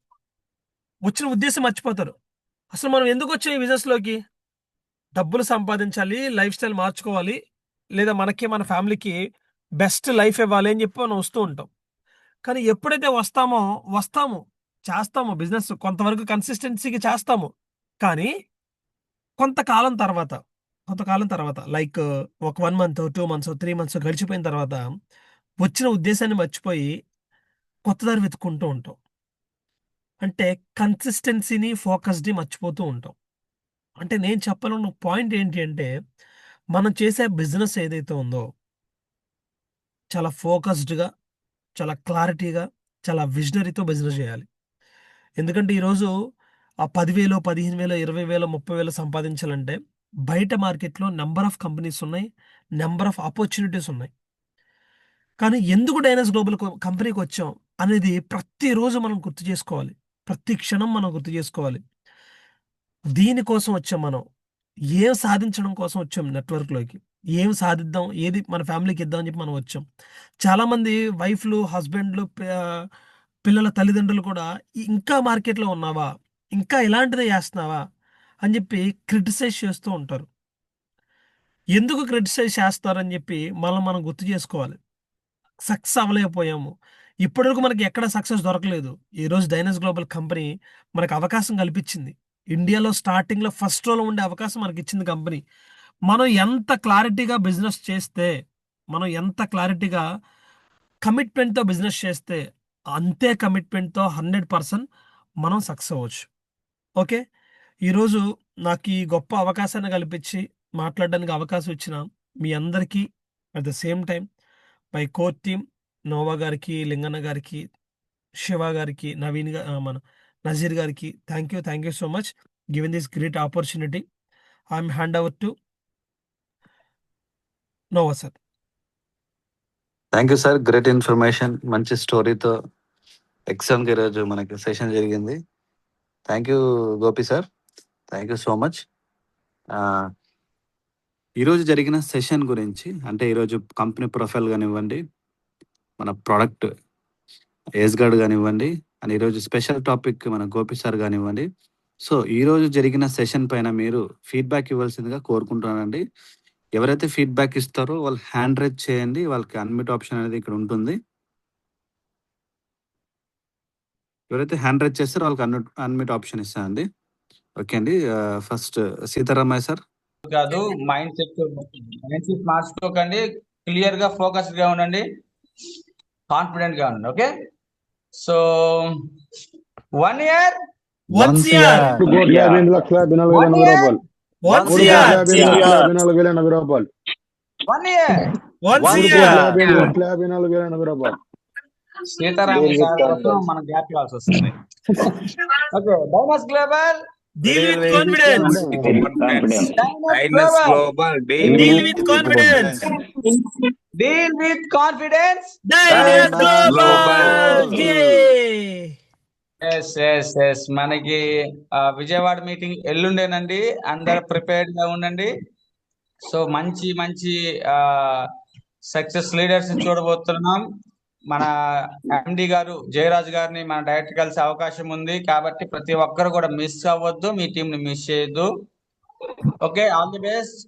అసలు మనం ఎందుకు వచ్చాం ఈ బిజినెస్ లోకి? డబ్బులు సంపాదించాలి, లైఫ్ స్టైల్ మార్చుకోవాలి, లేదా మనకి మన ఫ్యామిలీకి బెస్ట్ లైఫ్ ఇవ్వాలి అని చెప్పి మనం వస్తూ ఉంటాం. కానీ ఎప్పుడైతే వస్తాము చేస్తాము బిజినెస్ కొంతవరకు కన్సిస్టెన్సీగా చేస్తాము. కానీ కొంతకాలం తర్వాత లైక్ ఒక 1 month 2 months 3 months గడిచిపోయిన తర్వాత వచ్చిన ఉద్దేశాన్ని మర్చిపోయి కొత్త దారి వెతుక్కుంటూ ఉంటాం. అంటే కన్సిస్టెన్సీని, ఫోకస్ని మర్చిపోతూ ఉంటాం. అంటే నేను చెప్పాలన్న పాయింట్ ఏంటి అంటే, మనం చేసే బిజినెస్ ఏదైతే ఉందో చాలా ఫోకస్డ్గా, చాలా క్లారిటీగా, చాలా విజనరీతో బిజినెస్ చేయాలి. ఎందుకంటే ఈరోజు ఆ 10,000 15,000 20,000 30,000 సంపాదించాలంటే బయట మార్కెట్లో నెంబర్ ఆఫ్ కంపెనీస్ ఉన్నాయి, నెంబర్ ఆఫ్ ఆపర్చునిటీస్ ఉన్నాయి. కానీ ఎందుకు డైనస్ గ్లోబల్ కంపెనీకి వచ్చాం అనేది ప్రతిరోజు మనం గుర్తు చేసుకోవాలి, ప్రతి క్షణం మనం గుర్తు చేసుకోవాలి. దీనికోసం వచ్చాం మనం, ఏం సాధించడం కోసం వచ్చాం నెట్వర్క్లోకి, ఏం సాధిద్దాం, ఏది మన ఫ్యామిలీకి ఇద్దాం అని చెప్పి మనం వచ్చాం. చాలామంది వైఫ్లు, హస్బెండ్లు, పిల్లల తల్లిదండ్రులు కూడా ఇంకా మార్కెట్లో ఉన్నావా, ఇంకా ఇలాంటిదే చేస్తున్నావా అని చెప్పి క్రిటిసైజ్ చేస్తూ ఉంటారు. ఎందుకు క్రిటిసైజ్ చేస్తారని చెప్పి మనం గుర్తు చేసుకోవాలి. సక్సెస్ అవ్వలేకపోయాము, ఇప్పటివరకు మనకి ఎక్కడ సక్సెస్ దొరకలేదు. ఈరోజు డైనస్ గ్లోబల్ కంపెనీ మనకు అవకాశం కల్పించింది. ఇండియాలో స్టార్టింగ్లో ఫస్ట్ రోలో ఉండే అవకాశం మనకి ఇచ్చింది కంపెనీ. మనం ఎంత క్లారిటీగా బిజినెస్ చేస్తే, మనం ఎంత క్లారిటీగా కమిట్మెంట్తో బిజినెస్ చేస్తే, అంతే కమిట్మెంట్తో 100% మనం సక్సెస్ అవ్వచ్చు. ఓకే, ఈరోజు నాకు ఈ గొప్ప అవకాశాన్ని కల్పించి మాట్లాడడానికి అవకాశం ఇచ్చిన మీ అందరికీ, at the same time my core team Nova గారికి, లింగన్న గారికి, శివ గారికి, నవీన్ మన నజీర్ గారికి thank you so much given this great opportunity. I'm hand over to Nova sir. Thank you sir, great information, మంచి స్టోరీతో ఎగ్జామ్కి ఈరోజు మనకి సెషన్ జరిగింది. Thank you Gopi sir, thank you so much. ఈరోజు జరిగిన సెషన్ గురించి, అంటే ఈరోజు కంపెనీ ప్రొఫైల్ కానివ్వండి, మన ప్రోడక్ట్ ఏజ్ గార్డ్ కానివ్వండి, అండ్ ఈరోజు స్పెషల్ టాపిక్ మన గోపి సార్ కానివ్వండి. సో ఈరోజు జరిగిన సెషన్ పైన మీరు ఫీడ్బ్యాక్ ఇవ్వాల్సిందిగా కోరుకుంటున్నానండి. ఎవరైతే ఫీడ్బ్యాక్ ఇస్తారో వాళ్ళు హ్యాండ్ రైజ్ చేయండి, వాళ్ళకి అన్మ్యూట్ ఆప్షన్ అనేది ఇక్కడ ఉంటుంది. ఎవరైతే హ్యాండ్ రైజ్ చేస్తారో వాళ్ళకి అన్మ్యూట్ ఆప్షన్ ఇస్తానండి. ఓకే అండి, ఫస్ట్ సీతారామయ్య సార్. కాదు, మైండ్ సెట్ మార్చుకోకండి, క్లియర్ గా ఫోకస్డ్ గా ఉండండి, కాన్ఫిడెంట్ గా ఉండండి. ఓకే, సో 1 year 1 CR 3,50,40,000 రూపాయలు. 1 CR 3,50,40,000 రూపాయలు. 1 year 1 CR 3,50,40,000 రూపాయలు. సీతారామ సార్ కోసం మనం గ్యాప్ ఇవ్వాల్సి వస్తుంది. Okay, Dynas global deal with confidence, Dynas global deal with confidence, deal with confidence. Dynas Global. Yes మనకి విజయవాడ మీటింగ్ ఎల్లుండేనండి, అందరు ప్రిపేర్డ్ గా ఉండండి. సో మంచి మంచి సక్సెస్ లీడర్స్ చూడబోతున్నాం. మన ఎండి గారు జయరాజ్ గారిని మన డైరెక్ట్ కలిసే అవకాశం ఉంది, కాబట్టి ప్రతి ఒక్కరు కూడా మిస్ అవ్వద్దు, మీ టీం ని మిస్ చేయొద్దు. Okay, all the best.